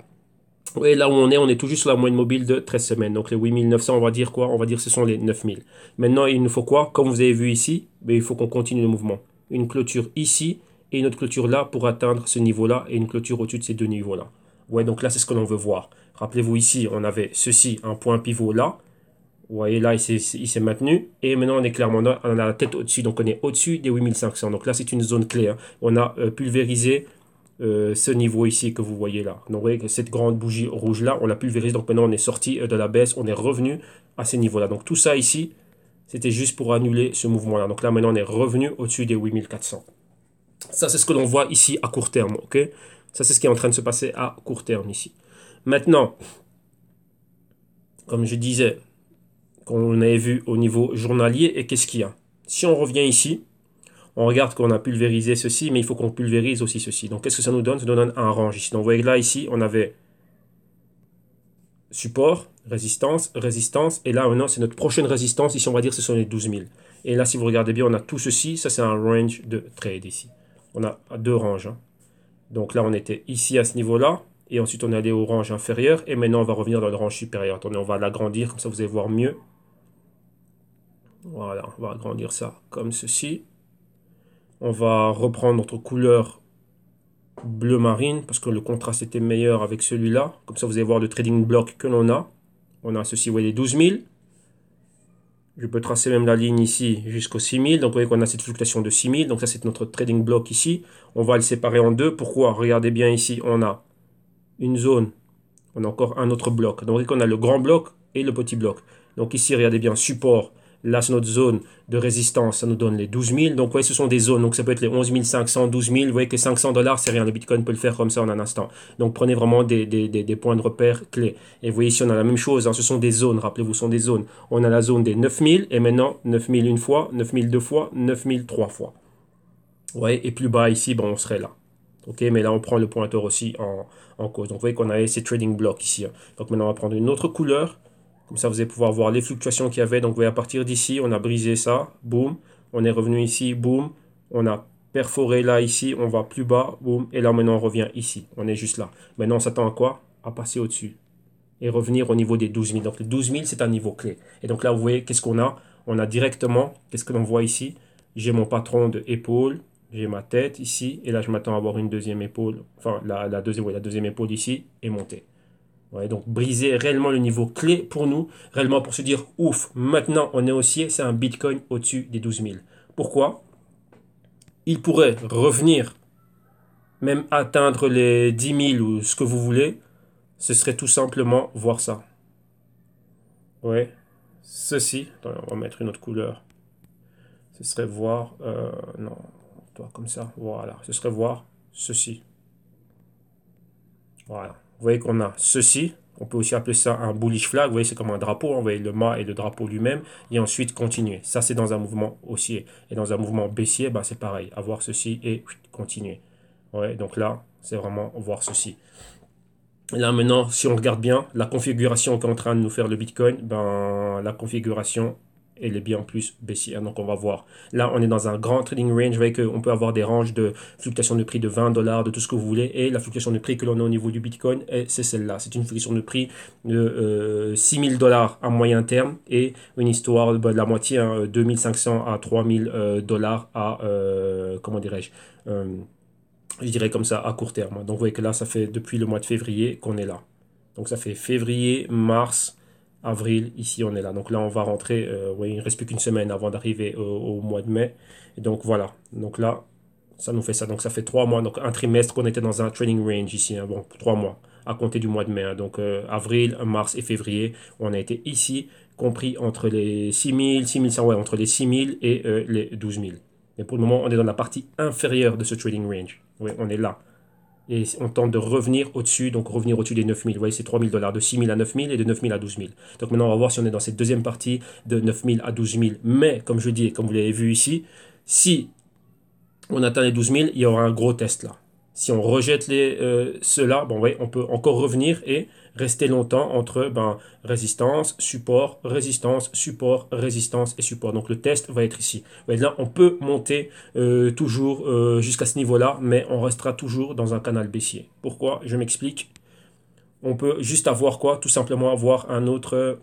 Et là où on est tout juste sur la moyenne mobile de 13 semaines. Donc les 8900, on va dire quoi? On va dire que ce sont les 9000. Maintenant, il nous faut quoi? Comme vous avez vu ici, il faut qu'on continue le mouvement. Une clôture ici et une autre clôture là pour atteindre ce niveau-là et une clôture au-dessus de ces deux niveaux-là. Ouais, donc là, c'est ce que l'on veut voir. Rappelez-vous ici, on avait ceci, un point pivot là. Vous voyez là, il s'est maintenu. Et maintenant, on est clairement, on a la tête au-dessus. Donc, on est au-dessus des 8500. Donc là, c'est une zone clé. Hein. On a pulvérisé ce niveau ici que vous voyez là. Donc, vous voyez que cette grande bougie rouge là, on l'a pulvérisé. Donc, maintenant, on est sorti de la baisse. On est revenu à ces niveaux-là. Donc, tout ça ici, c'était juste pour annuler ce mouvement-là. Donc là, maintenant, on est revenu au-dessus des 8400. Ça, c'est ce que l'on voit ici à court terme. Ok? Ça, c'est ce qui est en train de se passer à court terme ici. Maintenant, comme je disais, qu'on avait vu au niveau journalier. Et qu'est-ce qu'il y a? Si on revient ici, on regarde qu'on a pulvérisé ceci, mais il faut qu'on pulvérise aussi ceci. Donc, qu'est-ce que ça nous donne? Ça nous donne un range ici. Donc, vous voyez là, ici, on avait support, résistance, résistance. Et là, maintenant, c'est notre prochaine résistance. Ici, on va dire que ce sont les 12 000. Et là, si vous regardez bien, on a tout ceci. Ça, c'est un range de trade ici. On a deux ranges. Hein. Donc là, on était ici à ce niveau-là. Et ensuite, on est allé au range inférieur. Et maintenant, on va revenir dans le range supérieur. Attendez, on va l'agrandir. Comme ça, vous allez voir mieux. Voilà, on va agrandir ça comme ceci. On va reprendre notre couleur bleu marine parce que le contraste était meilleur avec celui-là. Comme ça, vous allez voir le trading block que l'on a. On a ceci, vous voyez, 12 000. Je peux tracer même la ligne ici jusqu'aux 6 000. Donc, vous voyez qu'on a cette fluctuation de 6 000. Donc, ça, c'est notre trading block ici. On va le séparer en deux. Pourquoi? Regardez bien ici, on a une zone. On a encore un autre bloc. Donc, vous voyez qu'on a le grand bloc et le petit bloc. Donc, ici, regardez bien, support. Là, c'est notre zone de résistance. Ça nous donne les 12 000. Donc, vous voyez, ce sont des zones. Donc, ça peut être les 11 500, 12 000. Vous voyez que 500 $, c'est rien. Le Bitcoin peut le faire comme ça en un instant. Donc, prenez vraiment des points de repère clés. Et vous voyez ici, on a la même chose. Hein. Ce sont des zones. Rappelez-vous, ce sont des zones. On a la zone des 9 000. Et maintenant, 9 000 une fois, 9 000 deux fois, 9 000 trois fois. Vous voyez, et plus bas ici, bon, on serait là. Ok, mais là, on prend le pointeur aussi en cause. Donc, vous voyez qu'on a ces trading blocks ici. Hein. Donc, maintenant, on va prendre une autre couleur. Comme ça, vous allez pouvoir voir les fluctuations qu'il y avait. Donc, vous voyez, à partir d'ici, on a brisé ça. Boum. On est revenu ici. Boum. On a perforé là, ici. On va plus bas. Boum. Et là, maintenant, on revient ici. On est juste là. Maintenant, on s'attend à quoi? À passer au-dessus. Et revenir au niveau des 12 000. Donc, les 12 000, c'est un niveau clé. Et donc là, vous voyez, qu'est-ce qu'on a? On a directement, qu'est-ce que l'on voit ici? J'ai mon patron de épaule. J'ai ma tête ici. Et là, je m'attends à avoir une deuxième épaule. Enfin, la deuxième épaule ici. Et monter. Ouais, donc briser réellement le niveau clé pour nous, réellement pour se dire, ouf, maintenant on est haussier, c'est un Bitcoin au-dessus des 12 000. Pourquoi? Il pourrait revenir, même atteindre les 10 000 ou ce que vous voulez, ce serait tout simplement voir ça. Ouais, ceci, attends, on va mettre une autre couleur. Ce serait voir, non, toi comme ça, voilà, ce serait voir ceci. Voilà. Vous voyez qu'on a ceci. On peut aussi appeler ça un bullish flag. Vous voyez, c'est comme un drapeau. Vous voyez le mât et le drapeau lui-même. Et ensuite, continuer. Ça, c'est dans un mouvement haussier. Et dans un mouvement baissier, bah, c'est pareil. Avoir ceci et continuer. Ouais, donc là, c'est vraiment voir ceci. Et là, maintenant, si on regarde bien, la configuration qu'est en train de nous faire le Bitcoin, ben, la configuration elle est bien plus baissière. Donc on va voir. Là, on est dans un grand trading range. Vous voyez qu'on peut avoir des ranges de fluctuation de prix de 20 $, de tout ce que vous voulez. Et la fluctuation de prix que l'on a au niveau du Bitcoin, c'est celle-là. C'est une fluctuation de prix de 6 000 $ à moyen terme et une histoire de la moitié, hein, 2 500 à 3 000 $ à, comment dirais-je, je dirais comme ça, à court terme. Donc vous voyez que là, ça fait depuis le mois de février qu'on est là. Donc ça fait février, mars, avril, ici on est là. Donc là, on va rentrer, oui, il ne reste plus qu'une semaine avant d'arriver au mois de mai. Et donc voilà, donc là, ça nous fait ça. Donc ça fait 3 mois, donc un trimestre qu'on était dans un trading range ici, hein, bon, 3 mois, à compter du mois de mai. Hein. Donc avril, mars et février, on a été ici, compris entre les 6 000, 6 100, ouais, entre les 6 000 et les 12 000. Mais pour le moment, on est dans la partie inférieure de ce trading range. Oui, on est là. Et on tente de revenir au-dessus, donc revenir au-dessus des 9 000. Vous voyez, c'est 3 000 $, de 6 000 à 9 000 et de 9 000 à 12 000. Donc maintenant, on va voir si on est dans cette deuxième partie de 9 000 à 12 000. Mais, comme je dis, et comme vous l'avez vu ici, si on atteint les 12 000, il y aura un gros test là. Si on rejette ceux-là, bon, ouais, on peut encore revenir et rester longtemps entre résistance, support, résistance, support, résistance et support. Donc le test va être ici. Ouais, là, on peut monter toujours jusqu'à ce niveau-là, mais on restera toujours dans un canal baissier. Pourquoi? Je m'explique. On peut juste avoir quoi? Tout simplement avoir un autre...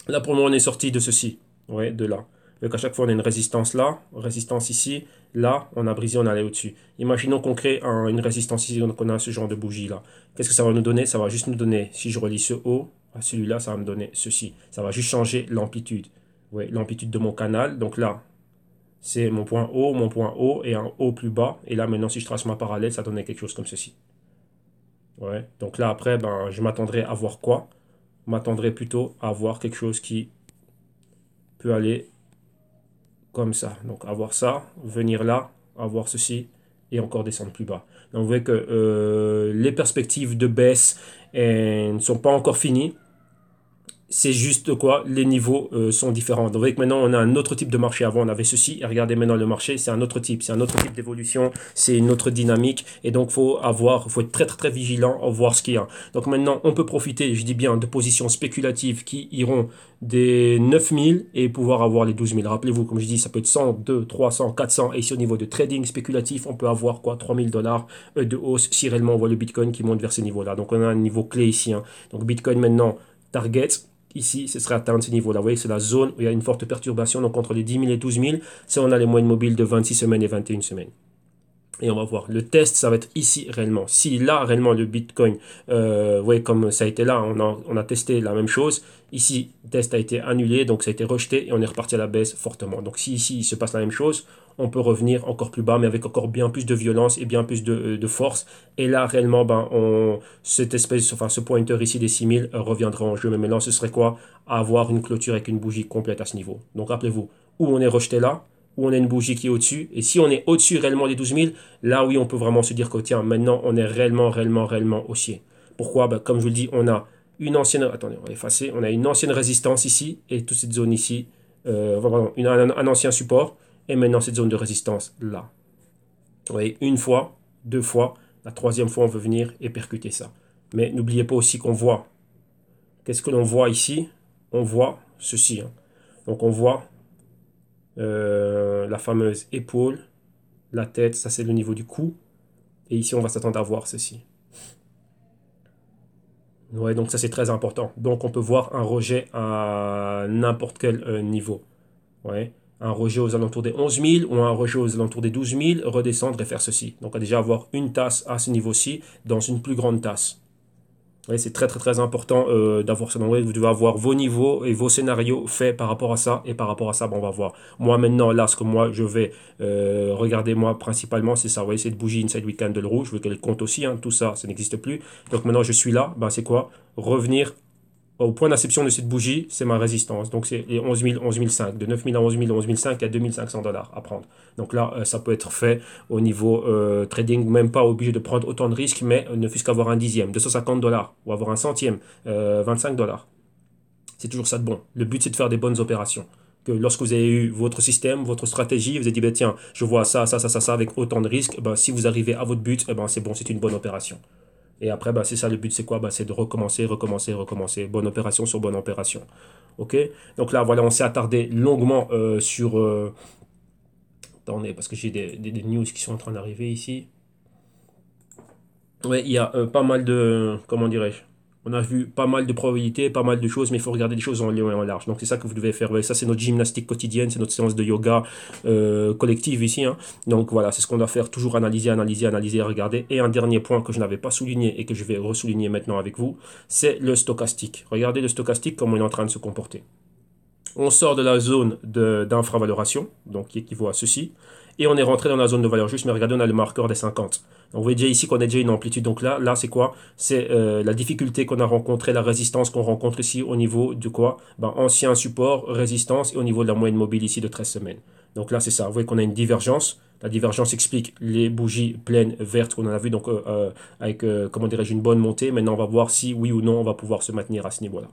Là, pour le moment, on est sorti de ceci. Ouais, de là. Donc à chaque fois, on a une résistance là, résistance ici. Là, on a brisé, on allait au-dessus. Imaginons qu'on crée une résistance ici, donc on a ce genre de bougie là. Qu'est-ce que ça va nous donner? Ça va juste nous donner, si je relie ce haut à celui-là, ça va me donner ceci. Ça va juste changer l'amplitude. Ouais, l'amplitude de mon canal. Donc là, c'est mon point haut et un haut plus bas. Et là, maintenant, si je trace ma parallèle, ça donnait quelque chose comme ceci. Ouais. Donc là, après, je m'attendrai à voir quoi? Je m'attendrai plutôt à voir quelque chose qui peut aller comme ça. Donc avoir ça, venir là, avoir ceci et encore descendre plus bas. Donc vous voyez que les perspectives de baisse ne sont pas encore finies. C'est juste quoi, les niveaux sont différents. Donc, vous voyez que maintenant, on a un autre type de marché. Avant, on avait ceci. Et regardez maintenant le marché, c'est un autre type. C'est un autre type d'évolution. C'est une autre dynamique. Et donc, faut être très, très, très vigilant à voir ce qu'il y a. Donc, maintenant, on peut profiter, je dis bien, de positions spéculatives qui iront des 9000 et pouvoir avoir les 12 000. Rappelez-vous, comme je dis, ça peut être 100, 2, 300, 400. Et ici, au niveau de trading spéculatif, on peut avoir quoi, 3000 $ de hausse si réellement on voit le Bitcoin qui monte vers ces niveaux-là. Donc, on a un niveau clé ici. Hein. Donc, Bitcoin maintenant, target. Ici, ce serait atteindre ce niveau-là. Vous voyez, c'est la zone où il y a une forte perturbation. Donc, entre les 10 000 et 12 000, c'est on a les moyennes mobiles de 26 semaines et 21 semaines. Et on va voir. Le test, ça va être ici réellement. Si là, réellement, le Bitcoin, vous voyez, comme ça a été là, on a testé la même chose. Ici, le test a été annulé, donc ça a été rejeté et on est reparti à la baisse fortement. Donc, si ici, il se passe la même chose, on peut revenir encore plus bas, mais avec encore bien plus de violence et bien plus de force. Et là, réellement, ce pointer ici des 6000 reviendra en jeu. Mais maintenant, ce serait quoi? Avoir une clôture avec une bougie complète à ce niveau. Donc, rappelez-vous, où on est rejeté là, où on a une bougie qui est au-dessus. Et si on est au-dessus réellement des 12 000, là, oui, on peut vraiment se dire que, tiens, maintenant, on est réellement haussier. Pourquoi? Comme je vous le dis, on a une ancienne... Attendez, on va effacer. On a une ancienne résistance ici et toute cette zone ici. Un ancien support. Et maintenant, cette zone de résistance là. Vous voyez, une fois, deux fois. La troisième fois, on veut venir et percuter ça. Mais n'oubliez pas aussi qu'on voit. Qu'est-ce que l'on voit ici? On voit ceci. Hein. Donc, on voit la fameuse épaule, la tête, ça c'est le niveau du cou. Et ici, on va s'attendre à voir ceci. Ouais, donc ça c'est très important. Donc on peut voir un rejet à n'importe quel niveau. Ouais. Un rejet aux alentours des 11 000 ou un rejet aux alentours des 12 000, redescendre et faire ceci. Donc, on va déjà avoir une tasse à ce niveau-ci dans une plus grande tasse. Ouais, c'est très, très, très important d'avoir ça. Donc, vous devez avoir vos niveaux et vos scénarios faits par rapport à ça. Et par rapport à ça, on va voir. Moi, maintenant, là, ce que moi, je vais regarder, moi, principalement, c'est ça. Vous voyez, cette bougie Inside Week Candle rouge. Je veux qu'elle compte aussi. Hein, tout ça, ça n'existe plus. Donc, maintenant, je suis là. C'est quoi? Revenir au point d'inception de cette bougie, c'est ma résistance. Donc, c'est les 11 000, 11 500. De 9 000 à 11 000, 11 500, il y a 2 500 $ à prendre. Donc là, ça peut être fait au niveau trading, même pas obligé de prendre autant de risques, mais ne fût-ce qu'avoir un dixième, 250 $ ou avoir un centième, 25 $. C'est toujours ça de bon. Le but, c'est de faire des bonnes opérations. Que lorsque vous avez eu votre système, votre stratégie, vous avez dit, tiens, je vois ça, avec autant de risques, si vous arrivez à votre but, c'est bon, c'est une bonne opération. Et après, bah, c'est ça le but, c'est quoi? Bah, c'est de recommencer, recommencer, recommencer. Bonne opération sur bonne opération. Ok? Donc là, voilà, on s'est attardé longuement sur... attendez, parce que j'ai des news qui sont en train d'arriver ici. Ouais, il y a pas mal de... Comment dirais-je? On a vu pas mal de probabilités, pas mal de choses, mais il faut regarder les choses en long et en large. Donc c'est ça que vous devez faire. Ouais, ça, c'est notre gymnastique quotidienne, c'est notre séance de yoga collective ici, hein. Donc voilà, c'est ce qu'on doit faire. Toujours analyser, analyser, analyser, regarder. Et un dernier point que je n'avais pas souligné et que je vais ressouligner maintenant avec vous, c'est le stochastique. Regardez le stochastique, comment il est en train de se comporter. On sort de la zone d'infravaloration, donc qui équivaut à ceci, et on est rentré dans la zone de valeur juste, mais regardez, on a le marqueur des 50. Donc vous voyez déjà ici qu'on a déjà une amplitude. Donc là c'est quoi? C'est la difficulté qu'on a rencontrée, la résistance qu'on rencontre ici au niveau de quoi? Ben, ancien support, résistance, et au niveau de la moyenne mobile ici de 13 semaines. Donc là c'est ça, vous voyez qu'on a une divergence. La divergence explique les bougies pleines vertes qu'on a vu donc avec comment dirais-je une bonne montée. Maintenant on va voir si oui ou non on va pouvoir se maintenir à ce niveau-là.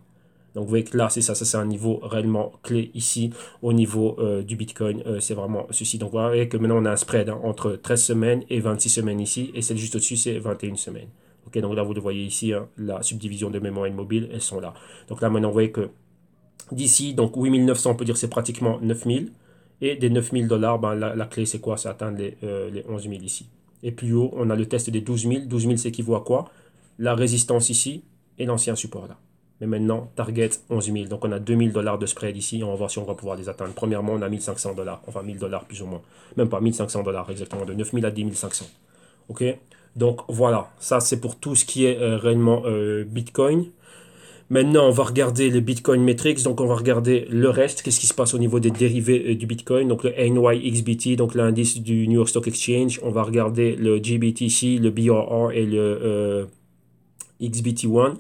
Donc vous voyez que là, c'est ça, c'est un niveau réellement clé ici au niveau du Bitcoin. C'est vraiment ceci. Donc vous voyez que maintenant on a un spread hein, entre 13 semaines et 26 semaines ici. Et celle juste au-dessus, c'est 21 semaines. Ok, donc là, vous le voyez ici, hein, la subdivision de mémoire immobile, elles sont là. Donc là, maintenant, vous voyez que d'ici, donc 8900, on peut dire c'est pratiquement 9000. Et des 9000 dollars, ben, la clé, c'est quoi? C'est atteindre les 11 000 ici. Et plus haut, on a le test des 12 000. 12 000, c'est équivaut à quoi? La résistance ici et l'ancien support là. Mais maintenant, target 11 000. Donc on a 2 000 dollars de spread ici. On va voir si on va pouvoir les atteindre. Premièrement, on a 1500 dollars. Enfin, 1000 dollars plus ou moins. Même pas 1500 dollars exactement. De 9 000 à 10 500. Ok? Donc voilà. Ça, c'est pour tout ce qui est réellement Bitcoin. Maintenant, on va regarder les Bitcoin Metrics, donc on va regarder le reste, qu'est-ce qui se passe au niveau des dérivés du Bitcoin, donc le NYXBT, donc l'indice du New York Stock Exchange, on va regarder le GBTC, le BRR et le XBT1.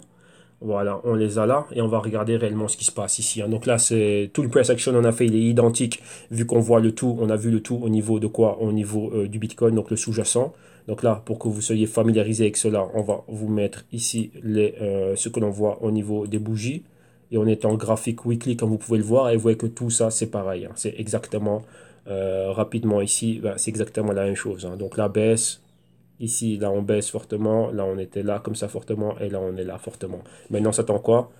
Voilà, on les a là et on va regarder réellement ce qui se passe ici, hein. Donc là, c'est tout le price action on a fait, il est identique vu qu'on voit le tout, on a vu le tout au niveau de quoi? Au niveau du Bitcoin, donc le sous-jacent. Donc là, pour que vous soyez familiarisé avec cela, on va vous mettre ici ce que l'on voit au niveau des bougies. Et on est en graphique weekly comme vous pouvez le voir et vous voyez que tout ça c'est pareil, hein. C'est exactement rapidement ici, ben, c'est exactement la même chose, hein. Donc la baisse. Ici, là, on baisse fortement. Là, on était là comme ça fortement. Et là, on est là fortement. Maintenant, ça tend quoi?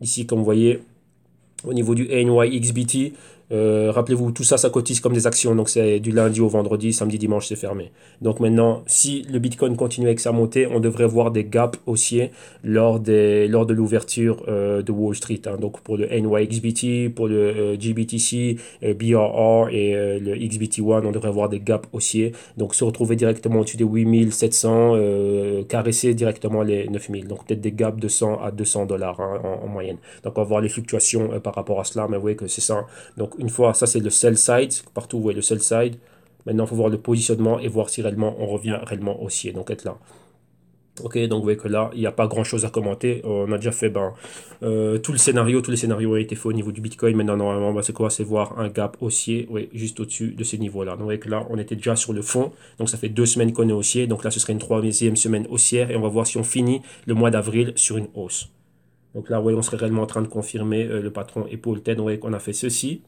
Ici, comme vous voyez, au niveau du NYXBT, rappelez-vous, tout ça, ça cotise comme des actions. Donc, c'est du lundi au vendredi, samedi, dimanche, c'est fermé. Donc, maintenant, si le Bitcoin continue avec sa montée, on devrait voir des gaps haussiers lors de l'ouverture de Wall Street, hein. Donc, pour le NYXBT, pour le GBTC, BRR et le XBT1, on devrait voir des gaps haussiers. Donc, se retrouver directement au-dessus des 8700, caresser directement les 9000. Donc, peut-être des gaps de 100 à 200 dollars hein, en moyenne. Donc, on va voir les fluctuations par rapport à cela, mais vous voyez que c'est ça. Donc, une fois, ça c'est le sell side, partout vous voyez le sell side. Maintenant, il faut voir le positionnement et voir si réellement on revient réellement haussier. Donc, être là. Ok, donc vous voyez que là, il n'y a pas grand-chose à commenter. On a déjà fait tout le scénario, tous les scénarios ont été faits au niveau du Bitcoin. Maintenant, normalement, bah, c'est quoi? C'est voir un gap haussier, oui, juste au-dessus de ces niveaux-là. Donc vous voyez que là, on était déjà sur le fond. Donc ça fait 2 semaines qu'on est haussier. Donc là, ce serait une troisième semaine haussière. Et on va voir si on finit le mois d'avril sur une hausse. Donc là, vous voyez, on serait réellement en train de confirmer le patron épaule tête. Vous voyez qu'on a fait ceci.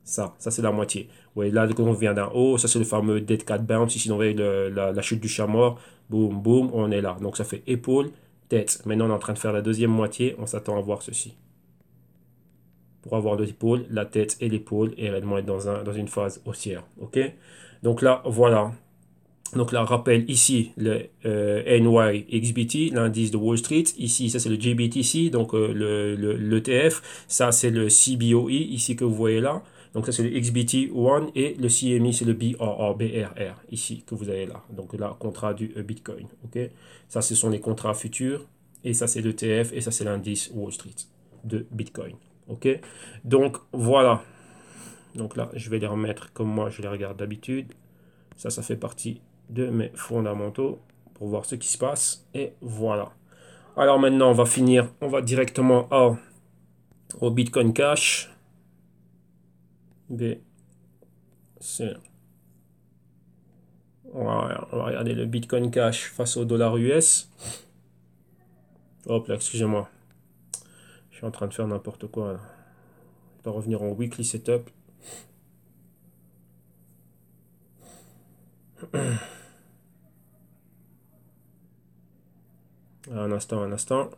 Ça c'est la moitié. Ouais, là, quand on vient d'un haut, ça c'est le fameux dead cat bounce. Ici, on voit la chute du chat mort. Boum, boum, on est là. Donc ça fait épaule, tête. Maintenant, on est en train de faire la deuxième moitié. On s'attend à voir ceci. Pour avoir l'épaule, la tête et l'épaule et réellement être dans une phase haussière. Ok? Donc là, voilà. Donc là, rappelle ici le NYXBT, l'indice de Wall Street. Ici, ça c'est le GBTC, donc l'ETF. Ça c'est le CBOE, ici que vous voyez là. Donc ça c'est le XBT1 et le CME c'est le BRR, ici que vous avez là. Donc là, contrat du Bitcoin. Ok. Ça ce sont les contrats futurs. Et ça c'est l'ETF et ça c'est l'indice Wall Street de Bitcoin. Ok. Donc voilà. Donc là, je vais les remettre comme moi je les regarde d'habitude. Ça fait partie de mes fondamentaux pour voir ce qui se passe. Et voilà. Alors maintenant, on va finir. On va directement au Bitcoin Cash. B, C. Voilà, on va regarder le Bitcoin Cash face au dollar US. Hop là, excusez-moi. Je suis en train de faire n'importe quoi là. Je dois revenir en weekly setup. Un instant, un instant.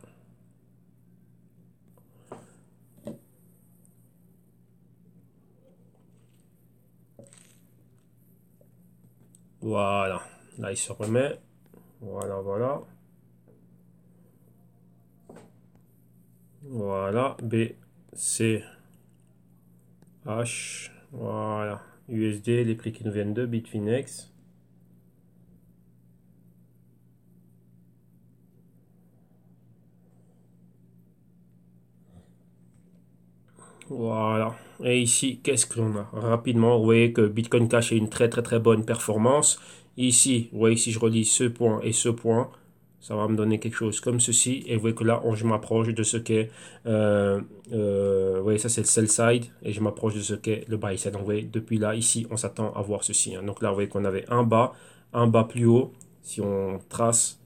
Voilà. Là, il se remet. Voilà, voilà. Voilà. B, C, H. Voilà. USD, les prix qui nous viennent de Bitfinex. Voilà. Et ici, qu'est-ce que l'on a? Rapidement, vous voyez que Bitcoin Cash a une très très très bonne performance. Ici, vous voyez, si je relis ce point et ce point, ça va me donner quelque chose comme ceci. Et vous voyez que là, je m'approche de ce qu'est, vous voyez, ça c'est le sell side. Et je m'approche de ce qu'est le buy side. Donc vous voyez, depuis là, ici, on s'attend à voir ceci, hein. Donc là, vous voyez qu'on avait un bas plus haut. Si on trace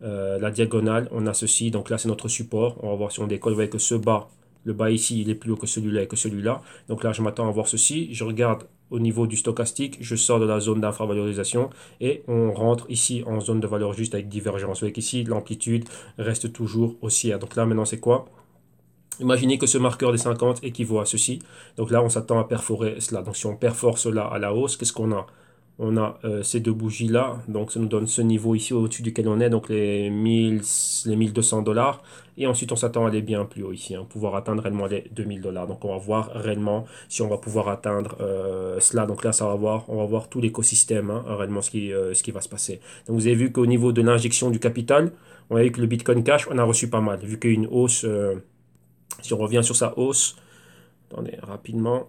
la diagonale, on a ceci. Donc là, c'est notre support. On va voir si on décolle. Vous voyez que ce bas, le bas ici, il est plus haut que celui-là et que celui-là. Donc là, je m'attends à voir ceci. Je regarde au niveau du stochastique, je sors de la zone d'infravalorisation et on rentre ici en zone de valeur juste avec divergence. Vous voyez qu'ici, l'amplitude reste toujours haussière. Donc là, maintenant, c'est quoi? Imaginez que ce marqueur des 50 équivaut à ceci. Donc là, on s'attend à perforer cela. Donc si on perfore cela à la hausse, qu'est-ce qu'on a? On a ces deux bougies-là. Donc ça nous donne ce niveau ici au-dessus duquel on est. Donc les 1000, les 1200 dollars. Et ensuite, on s'attend à aller bien plus haut ici, hein, pouvoir atteindre réellement les 2000 dollars. Donc on va voir réellement si on va pouvoir atteindre cela. Donc là, on va voir tout l'écosystème, hein, réellement ce qui va se passer. Donc vous avez vu qu'au niveau de l'injection du capital, on a vu que le Bitcoin Cash, on a reçu pas mal. Vu qu'il y a une hausse... si on revient sur sa hausse, attendez, rapidement.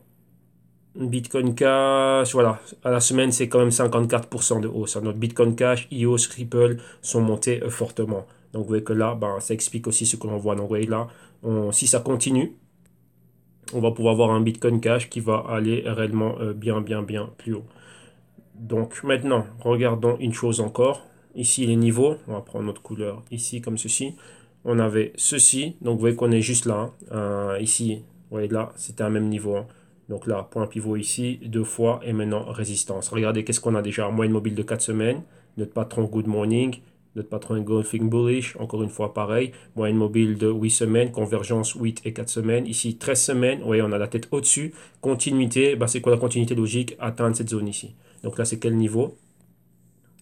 Bitcoin Cash, voilà, à la semaine, c'est quand même 54% de hausse, hein. Notre Bitcoin Cash, EOS, Ripple sont montés fortement. Donc, vous voyez que là, ben, ça explique aussi ce que l'on voit. Donc, vous voyez là, si ça continue, on va pouvoir avoir un Bitcoin Cash qui va aller réellement bien, bien, bien plus haut. Donc, maintenant, regardons une chose encore. Ici, les niveaux, on va prendre notre couleur ici, comme ceci. On avait ceci, donc vous voyez qu'on est juste là, hein. Ici, vous voyez là, c'était un même niveau, hein. Donc là, point pivot ici, deux fois, et maintenant résistance. Regardez, qu'est-ce qu'on a déjà? Moyenne mobile de 4 semaines, notre patron Good Morning, notre patron Golfing Bullish, encore une fois pareil, moyenne mobile de 8 semaines, convergence 8 et 4 semaines. Ici, 13 semaines, vous voyez, on a la tête au-dessus. Continuité, bah, c'est quoi la continuité logique? Atteindre cette zone ici. Donc là, c'est quel niveau?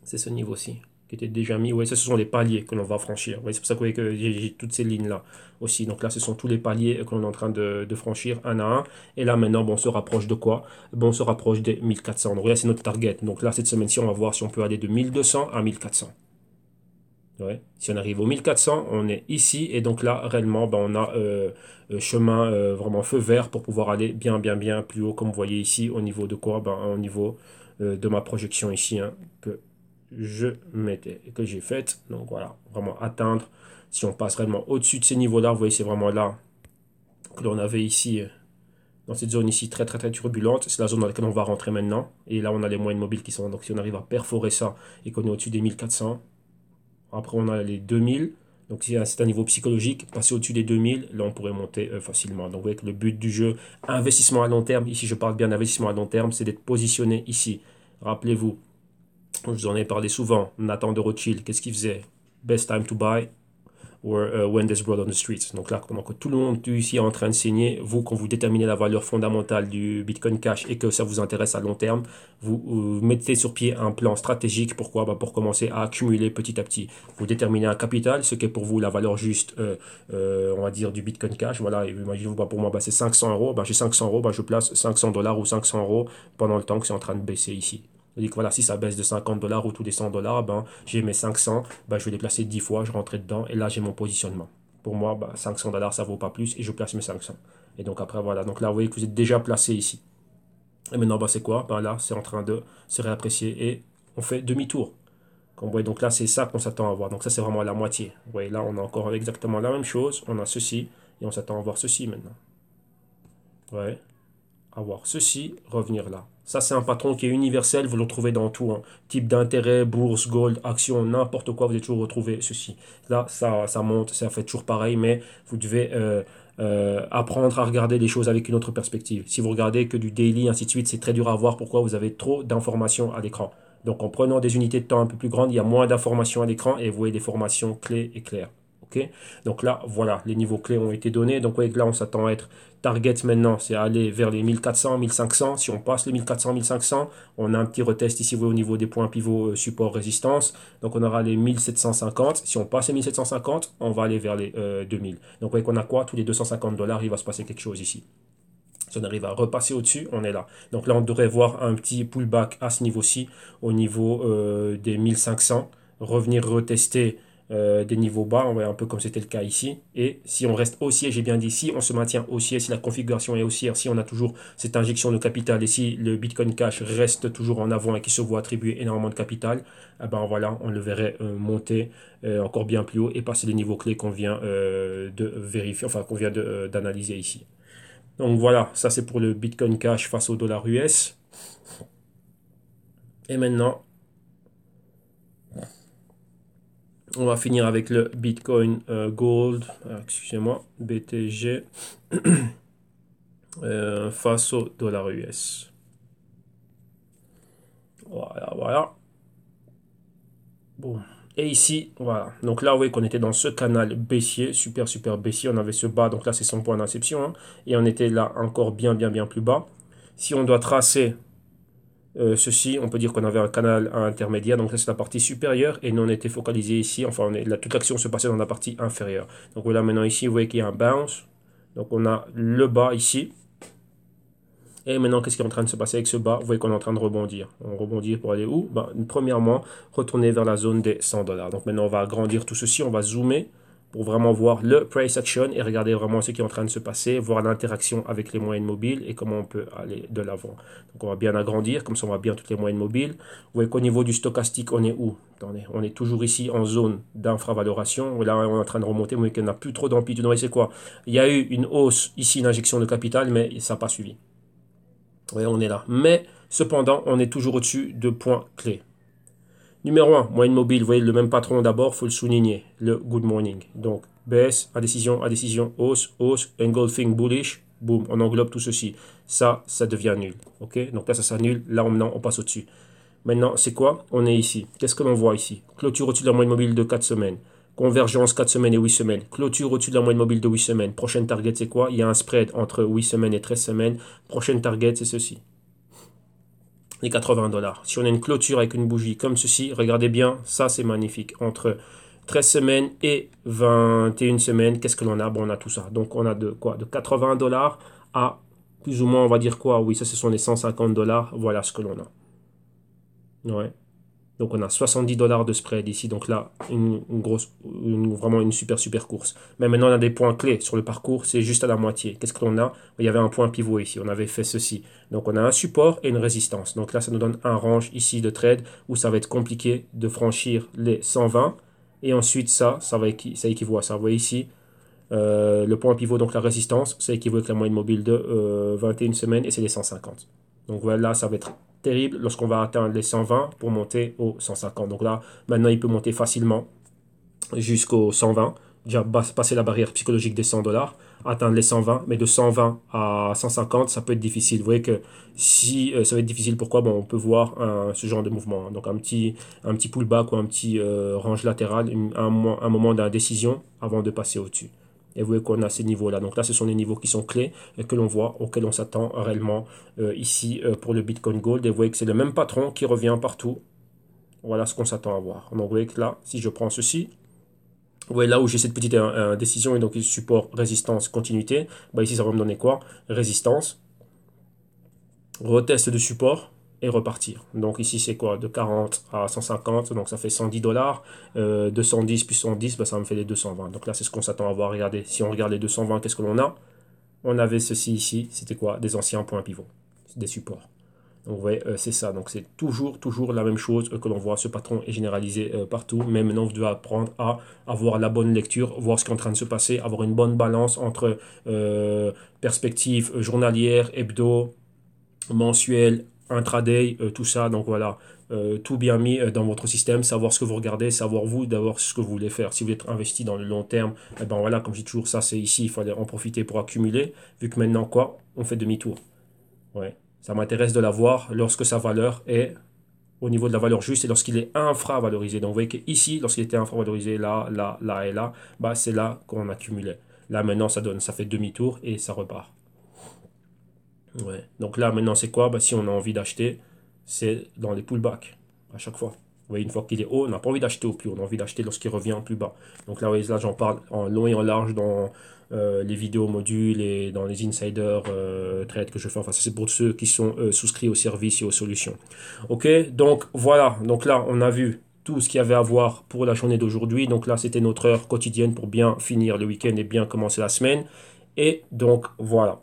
C'est ce niveau-ci qui était déjà mis. Oui, ce sont les paliers que l'on va franchir. Oui, c'est pour ça que vous voyez que j'ai toutes ces lignes-là aussi. Donc là, ce sont tous les paliers que l'on est en train de franchir un à un. Et là, maintenant, bon, on se rapproche de quoi? Bon, on se rapproche des 1400. Donc là, c'est notre target. Donc là, cette semaine-ci, on va voir si on peut aller de 1200 à 1400. Ouais. Si on arrive au 1400, on est ici. Et donc là, réellement, ben, on a chemin vraiment feu vert pour pouvoir aller bien, bien, bien plus haut. Comme vous voyez ici, au niveau de quoi? Ben, au niveau de ma projection ici, hein, que j'ai faite. Donc voilà, vraiment atteindre. Si on passe réellement au-dessus de ces niveaux-là, vous voyez, c'est vraiment là que l'on avait ici, dans cette zone ici, très, très, très turbulente. C'est la zone dans laquelle on va rentrer maintenant. Et là, on a les moyennes mobiles qui sont. Donc si on arrive à perforer ça et qu'on est au-dessus des 1400, après, on a les 2000. Donc, si c'est un niveau psychologique, passer au-dessus des 2000, là, on pourrait monter facilement. Donc, vous voyez que le but du jeu, investissement à long terme, ici, je parle bien d'investissement à long terme, c'est d'être positionné ici. Rappelez-vous, je vous en ai parlé souvent, Nathan de Rothschild, qu'est-ce qu'il faisait? Best time to buy, or when there's blood on the streets. Donc là, pendant que tout le monde ici est en train de saigner, vous, quand vous déterminez la valeur fondamentale du Bitcoin Cash et que ça vous intéresse à long terme, vous mettez sur pied un plan stratégique. Pourquoi? Bah, pour commencer à accumuler petit à petit. Vous déterminez un capital, ce qui est pour vous la valeur juste, on va dire, du Bitcoin Cash. Voilà, imaginez-vous, bah, pour moi, bah, c'est 500 euros. Bah, j'ai 500 euros, bah, je place 500 dollars ou 500 euros pendant le temps que c'est en train de baisser ici. C'est-à-dire que voilà, si ça baisse de 50 dollars ou tous les 100 dollars, ben, j'ai mes 500, ben, je vais les placer 10 fois, je rentre dedans et là j'ai mon positionnement. Pour moi, ben, 500 dollars ça vaut pas plus et je place mes 500. Et donc après voilà, donc là vous voyez que vous êtes déjà placé ici. Et maintenant ben, c'est quoi? Ben, là c'est en train de se réapprécier et on fait demi-tour. Comme vous voyez, donc là c'est ça qu'on s'attend à voir. Donc ça c'est vraiment à la moitié. Vous voyez là on a encore exactement la même chose, on a ceci et on s'attend à voir ceci maintenant. Ouais. Avoir ceci, revenir là. Ça, c'est un patron qui est universel, vous le retrouvez dans tout, hein. Type d'intérêt, bourse, gold, action, n'importe quoi, vous allez toujours retrouver ceci. Là, ça monte, ça fait toujours pareil, mais vous devez apprendre à regarder les choses avec une autre perspective. Si vous regardez que du daily, ainsi de suite, c'est très dur à voir. Pourquoi? Vous avez trop d'informations à l'écran. Donc en prenant des unités de temps un peu plus grandes, il y a moins d'informations à l'écran et vous voyez des formations clés et claires. Ok. Donc là, voilà, les niveaux clés ont été donnés. Donc vous voyez que là, on s'attend à être target maintenant, c'est aller vers les 1400, 1500. Si on passe les 1400, 1500, on a un petit retest ici, vous voyez, au niveau des points pivots support résistance. Donc on aura les 1750. Si on passe les 1750, on va aller vers les 2000. Donc vous voyez qu'on a quoi? Tous les 250 $, il va se passer quelque chose ici. Si on arrive à repasser au-dessus, on est là. Donc là, on devrait voir un petit pullback à ce niveau-ci, au niveau des 1500. Revenir retester des niveaux bas, on voit un peu comme c'était le cas ici. Et si on reste haussier, j'ai bien dit, si on se maintient haussier, si la configuration est haussière, si on a toujours cette injection de capital et si le Bitcoin Cash reste toujours en avant et qu'il se voit attribuer énormément de capital, eh ben voilà, on le verrait monter encore bien plus haut et passer les niveaux clés qu'on vient de vérifier, enfin qu'on vient d'analyser ici. Donc voilà, ça c'est pour le Bitcoin Cash face au dollar US. Et maintenant, on va finir avec le Bitcoin Gold, excusez-moi, BTG, face au dollar US. Voilà, voilà. Bon. Et ici, voilà. Donc là, vous voyez qu'on était dans ce canal baissier, super, super baissier. On avait ce bas, donc là, c'est son point d'inception. Hein, et on était là encore bien, bien, bien plus bas. Si on doit tracer ceci, on peut dire qu'on avait un canal intermédiaire, donc ça c'est la partie supérieure, et nous on était focalisé ici, enfin toute l'action se passait dans la partie inférieure. Donc voilà, maintenant ici, vous voyez qu'il y a un bounce, donc on a le bas ici, et maintenant qu'est-ce qui est en train de se passer avec ce bas? Vous voyez qu'on est en train de rebondir. On rebondit pour aller où? Ben, premièrement, retourner vers la zone des 100 $. Donc maintenant on va agrandir tout ceci, on va zoomer pour vraiment voir le price action et regarder vraiment ce qui est en train de se passer, voir l'interaction avec les moyennes mobiles et comment on peut aller de l'avant. Donc on va bien agrandir, comme ça on va bien toutes les moyennes mobiles. Vous voyez qu'au niveau du stochastique, on est où? Attendez, on est toujours ici en zone d'infravaloration. Là on est en train de remonter, vous voyez qu'il n'y a plus trop d'amplitude. Vous voyez c'est quoi? Il y a eu une hausse ici, une injection de capital, mais ça n'a pas suivi. Vous voyez, on est là. Mais cependant, on est toujours au-dessus de points clés. Numéro 1, moyenne mobile, vous voyez le même patron d'abord, il faut le souligner, le good morning. Donc, baisse, indécision, indécision, hausse, hausse, engulfing bullish, boum, on englobe tout ceci. Ça devient nul. Ok, donc là, ça s'annule. Là, maintenant, on passe au-dessus. Maintenant, c'est quoi? On est ici. Qu'est-ce que l'on voit ici? Clôture au-dessus de la moyenne mobile de 4 semaines. Convergence 4 semaines et 8 semaines. Clôture au-dessus de la moyenne mobile de 8 semaines. Prochaine target, c'est quoi? Il y a un spread entre 8 semaines et 13 semaines. Prochaine target, c'est ceci. Les 80 $. Si on a une clôture avec une bougie comme ceci, regardez bien, ça c'est magnifique. Entre 13 semaines et 21 semaines, qu'est-ce que l'on a? Bon, on a tout ça. Donc on a de quoi? De 80 $ à plus ou moins, on va dire quoi? Oui, ça ce sont les 150 $. Voilà ce que l'on a. Ouais. Donc on a 70 $ de spread ici. Donc là, vraiment une super super course. Mais maintenant on a des points clés sur le parcours. C'est juste à la moitié. Qu'est-ce que l'on a? Il y avait un point pivot ici. On avait fait ceci. Donc on a un support et une résistance. Donc là ça nous donne un range ici de trade où ça va être compliqué de franchir les 120. Et ensuite ça équivaut à ça. Vous voyez ici. Le point pivot, donc la résistance, ça équivaut avec la moyenne mobile de 21 semaines et c'est les 150. Donc voilà, ça va être terrible lorsqu'on va atteindre les 120 pour monter aux 150. Donc là, maintenant, il peut monter facilement jusqu'aux 120. Déjà passer la barrière psychologique des 100 $, atteindre les 120, mais de 120 à 150, ça peut être difficile. Vous voyez que si ça va être difficile, pourquoi? Bon, on peut voir ce genre de mouvement. Donc un petit pullback ou un petit range latéral, un moment d'indécision avant de passer au-dessus. Et vous voyez qu'on a ces niveaux-là. Donc là, ce sont les niveaux qui sont clés et que l'on voit, auxquels on s'attend réellement ici pour le Bitcoin Gold. Et vous voyez que c'est le même patron qui revient partout. Voilà ce qu'on s'attend à voir. Donc vous voyez que là, si je prends ceci, vous voyez là où j'ai cette petite décision et donc support, résistance, continuité. Bah ici, ça va me donner quoi? Résistance, retest de support et repartir. Donc ici, c'est quoi? De 40 à 150, donc ça fait 110 $. 210 plus 110, bah, ça me fait les 220. Donc là, c'est ce qu'on s'attend à voir. Regardez, si on regarde les 220, qu'est-ce que l'on a? On avait ceci ici, c'était quoi? Des anciens points pivots, des supports. Donc vous voyez, c'est ça. Donc c'est toujours la même chose que l'on voit. Ce patron est généralisé partout. Mais maintenant, vous devez apprendre à avoir la bonne lecture, voir ce qui est en train de se passer, avoir une bonne balance entre perspective journalière, hebdo, mensuel, intraday, tout ça. Donc voilà, tout bien mis dans votre système, savoir ce que vous regardez, savoir vous d'abord ce que vous voulez faire. Si vous êtes investi dans le long terme, eh ben voilà, comme je dis toujours, ça c'est ici, il fallait en profiter pour accumuler, vu que maintenant quoi, on fait demi-tour. Ouais. Ça m'intéresse de la voir lorsque sa valeur est au niveau de la valeur juste, c'est lorsqu'il est infravalorisé. Donc vous voyez qu'ici, lorsqu'il était infravalorisé là, là, là et là, bah, c'est là qu'on accumulait. Là maintenant, ça fait demi-tour et ça repart. Ouais. Donc là maintenant, c'est quoi? Bah, si on a envie d'acheter, c'est dans les pullbacks à chaque fois. Vous voyez, une fois qu'il est haut, on n'a pas envie d'acheter au plus haut, on a envie d'acheter lorsqu'il revient en plus bas. Donc là, vous voyez, là j'en parle en long et en large dans les vidéos modules et dans les insider trades que je fais. Enfin, ça c'est pour ceux qui sont souscrits aux services et aux solutions. Ok, donc voilà. Donc là, on a vu tout ce qu'il y avait à voir pour la journée d'aujourd'hui. Donc là, c'était notre heure quotidienne pour bien finir le week-end et bien commencer la semaine. Et donc voilà.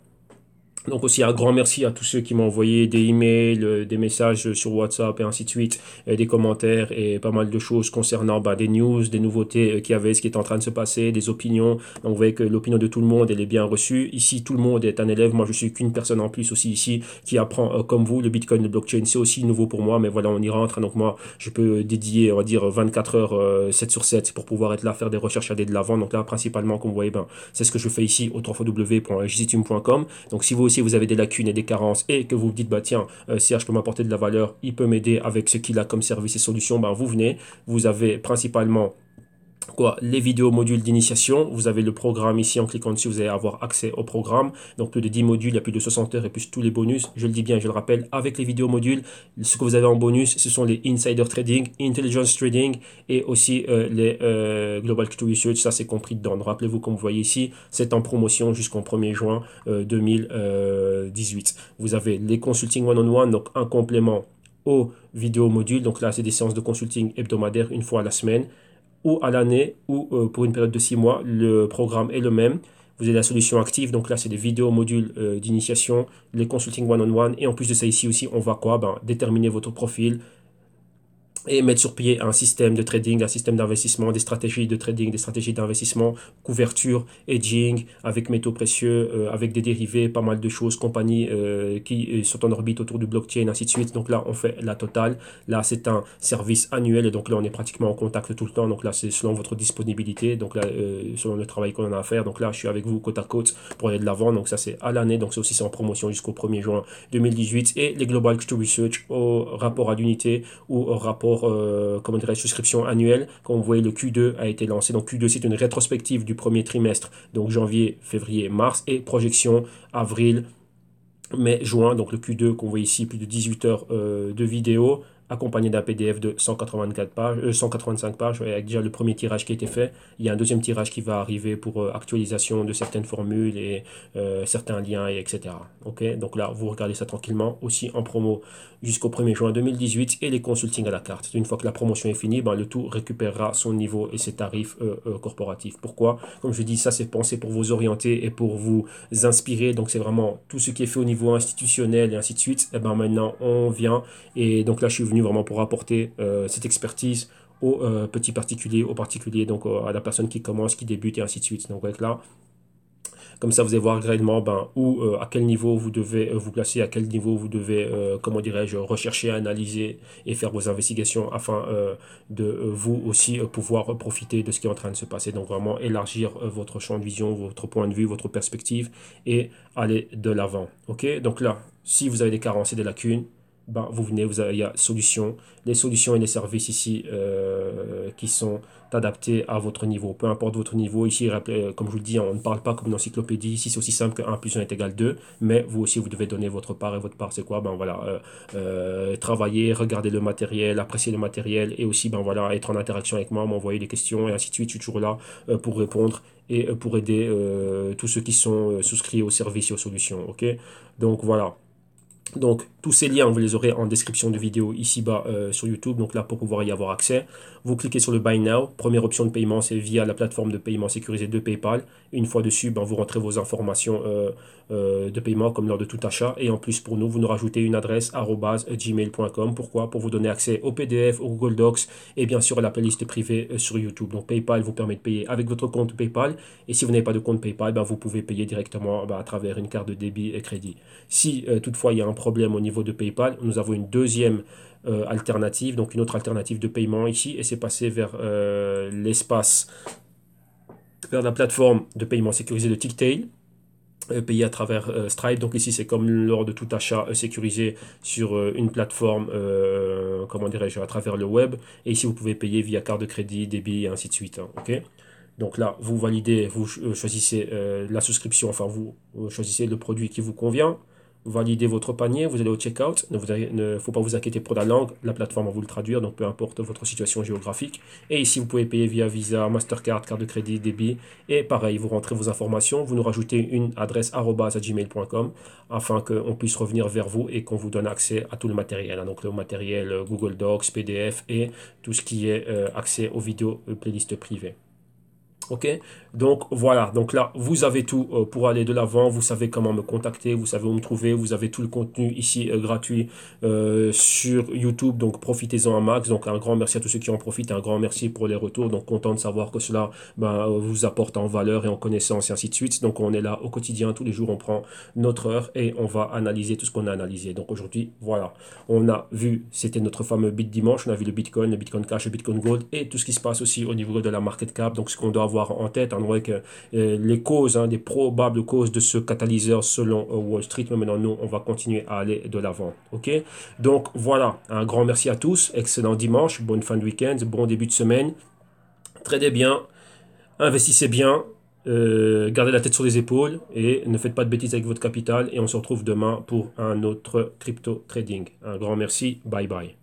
Donc aussi un grand merci à tous ceux qui m'ont envoyé des emails, des messages sur WhatsApp et ainsi de suite, des commentaires et pas mal de choses concernant des news, des nouveautés qu'il y avait, ce qui est en train de se passer, des opinions. Donc vous voyez que l'opinion de tout le monde elle est bien reçue. Ici tout le monde est un élève. Moi je suis qu'une personne en plus aussi ici qui apprend comme vous le Bitcoin, le blockchain. C'est aussi nouveau pour moi, mais voilà on y rentre. Donc moi je peux dédier on va dire 24 heures 7 sur 7 pour pouvoir être là, faire des recherches, aller de l'avant. Donc là principalement comme vous voyez c'est ce que je fais ici au www.jztune.com. Donc si vous si vous avez des lacunes et des carences et que vous vous dites, bah tiens, Serge peut m'apporter de la valeur, il peut m'aider avec ce qu'il a comme service et solution, ben vous venez, vous avez principalement les vidéos modules d'initiation, vous avez le programme ici en cliquant dessus, vous allez avoir accès au programme, donc plus de 10 modules, il y a plus de 60 heures et plus tous les bonus, je le dis bien, je le rappelle, avec les vidéos modules, ce que vous avez en bonus, ce sont les insider trading, intelligence trading et aussi les global Q2 research, ça c'est compris dedans. Donc, rappelez-vous comme vous voyez ici, c'est en promotion jusqu'au 1er juin 2018. Vous avez les consulting one-on-one, donc un complément aux vidéos modules, donc là c'est des séances de consulting hebdomadaires une fois à la semaine ou à l'année ou pour une période de 6 mois, le programme est le même. Vous avez la solution active, donc là c'est des vidéos modules d'initiation, les consulting one-on-one, et en plus de ça ici aussi on va quoi? Déterminer votre profil, et mettre sur pied un système de trading, un système d'investissement, des stratégies de trading, des stratégies d'investissement, couverture, hedging, avec métaux précieux, avec des dérivés, pas mal de choses, compagnies qui sont en orbite autour du blockchain, ainsi de suite. Donc là, on fait la totale. Là, c'est un service annuel et donc là, on est pratiquement en contact tout le temps. Donc là, c'est selon votre disponibilité, donc là, selon le travail qu'on a à faire. Donc là, je suis avec vous côte à côte pour aller de l'avant. Donc ça, c'est à l'année. Donc c'est aussi en promotion jusqu'au 1er juin 2018. Et les Global Q2 Research au rapport à l'unité ou au rapport comment dirais souscription annuelle. Comme vous voyez, le Q2 a été lancé. Donc Q2, c'est une rétrospective du premier trimestre, donc janvier, février, mars, et projection avril, mai, juin. Donc le Q2 qu'on voit ici, plus de 18 heures de vidéo, accompagné d'un PDF de 184 pages, 185 pages, avec déjà le premier tirage qui a été fait. Il y a un deuxième tirage qui va arriver pour actualisation de certaines formules et certains liens, et etc. Ok, donc là, vous regardez ça tranquillement, aussi en promo jusqu'au 1er juin 2018 et les consultings à la carte. Une fois que la promotion est finie, le tout récupérera son niveau et ses tarifs corporatifs. Pourquoi? Comme je dis, ça c'est pensé pour vous orienter et pour vous inspirer. Donc c'est vraiment tout ce qui est fait au niveau institutionnel et ainsi de suite. Et maintenant, on vient et donc là, je suis venu vraiment pour apporter cette expertise aux petits particuliers, aux particuliers, donc à la personne qui commence, qui débute et ainsi de suite. Donc avec là, comme ça, vous allez voir réellement où, à quel niveau vous devez vous placer, à quel niveau vous devez, comment dirais-je, rechercher, analyser et faire vos investigations afin de vous aussi pouvoir profiter de ce qui est en train de se passer. Donc vraiment élargir votre champ de vision, votre point de vue, votre perspective et aller de l'avant. Ok? Donc là, si vous avez des carences et des lacunes, vous venez, il y a solutions, les solutions et les services ici qui sont adaptés à votre niveau. Peu importe votre niveau, ici, comme je vous le dis, on ne parle pas comme une encyclopédie. Ici, c'est aussi simple que 1 plus 1 est égal 2, mais vous aussi, vous devez donner votre part. Et votre part, c'est quoi? Travailler, regarder le matériel, apprécier le matériel et aussi, être en interaction avec moi, m'envoyer des questions et ainsi de suite. Je suis toujours là pour répondre et pour aider tous ceux qui sont souscrits aux services et aux solutions. Ok? Donc voilà. Donc, tous ces liens, vous les aurez en description de vidéo ici-bas sur YouTube. Donc là, pour pouvoir y avoir accès, vous cliquez sur le Buy Now. Première option de paiement, c'est via la plateforme de paiement sécurisée de PayPal. Une fois dessus, vous rentrez vos informations de paiement comme lors de tout achat. Et en plus, pour nous, vous nous rajoutez une adresse @gmail.com. Pourquoi? Pour vous donner accès au PDF, au Google Docs et bien sûr à la playlist privée sur YouTube. Donc, PayPal vous permet de payer avec votre compte PayPal. Et si vous n'avez pas de compte PayPal, vous pouvez payer directement à travers une carte de débit et crédit. Si toutefois il y a un problème au niveau de PayPal, nous avons une deuxième alternative, donc une autre alternative de paiement ici, et c'est passé vers l'espace, vers la plateforme de paiement sécurisé de Ticktail, payé à travers Stripe. Donc ici c'est comme lors de tout achat sécurisé sur une plateforme comment dirais-je, à travers le web. Et ici, vous pouvez payer via carte de crédit, débit et ainsi de suite. Hein, ok? Donc là, vous validez, vous choisissez la souscription, enfin vous choisissez le produit qui vous convient, validez votre panier, vous allez au checkout, ne faut pas vous inquiéter pour la langue, la plateforme va vous le traduire, donc peu importe votre situation géographique. Et ici, vous pouvez payer via Visa, Mastercard, carte de crédit, débit, et pareil, vous rentrez vos informations, vous nous rajoutez une adresse @gmail.com afin qu'on puisse revenir vers vous et qu'on vous donne accès à tout le matériel, hein, donc le matériel Google Docs, PDF et tout ce qui est accès aux vidéos playlists privées. Ok, donc voilà, donc là vous avez tout pour aller de l'avant, vous savez comment me contacter, vous savez où me trouver, vous avez tout le contenu ici gratuit sur YouTube, donc profitez-en un max. Donc un grand merci à tous ceux qui en profitent, un grand merci pour les retours, donc content de savoir que cela vous apporte en valeur et en connaissance et ainsi de suite. Donc on est là au quotidien, tous les jours on prend notre heure et on va analyser tout ce qu'on a analysé. Donc aujourd'hui voilà, on a vu, c'était notre fameux Bit Dimanche, on a vu le Bitcoin Cash, le Bitcoin Gold et tout ce qui se passe aussi au niveau de la market cap, donc ce qu'on doit avoir en tête, on voit que les causes, des probables causes de ce catalyseur selon Wall Street, mais maintenant nous, on va continuer à aller de l'avant. Ok, donc voilà, un grand merci à tous, excellent dimanche, bonne fin de week-end, bon début de semaine, tradez bien, investissez bien, gardez la tête sur les épaules et ne faites pas de bêtises avec votre capital et on se retrouve demain pour un autre crypto trading. Un grand merci, bye bye.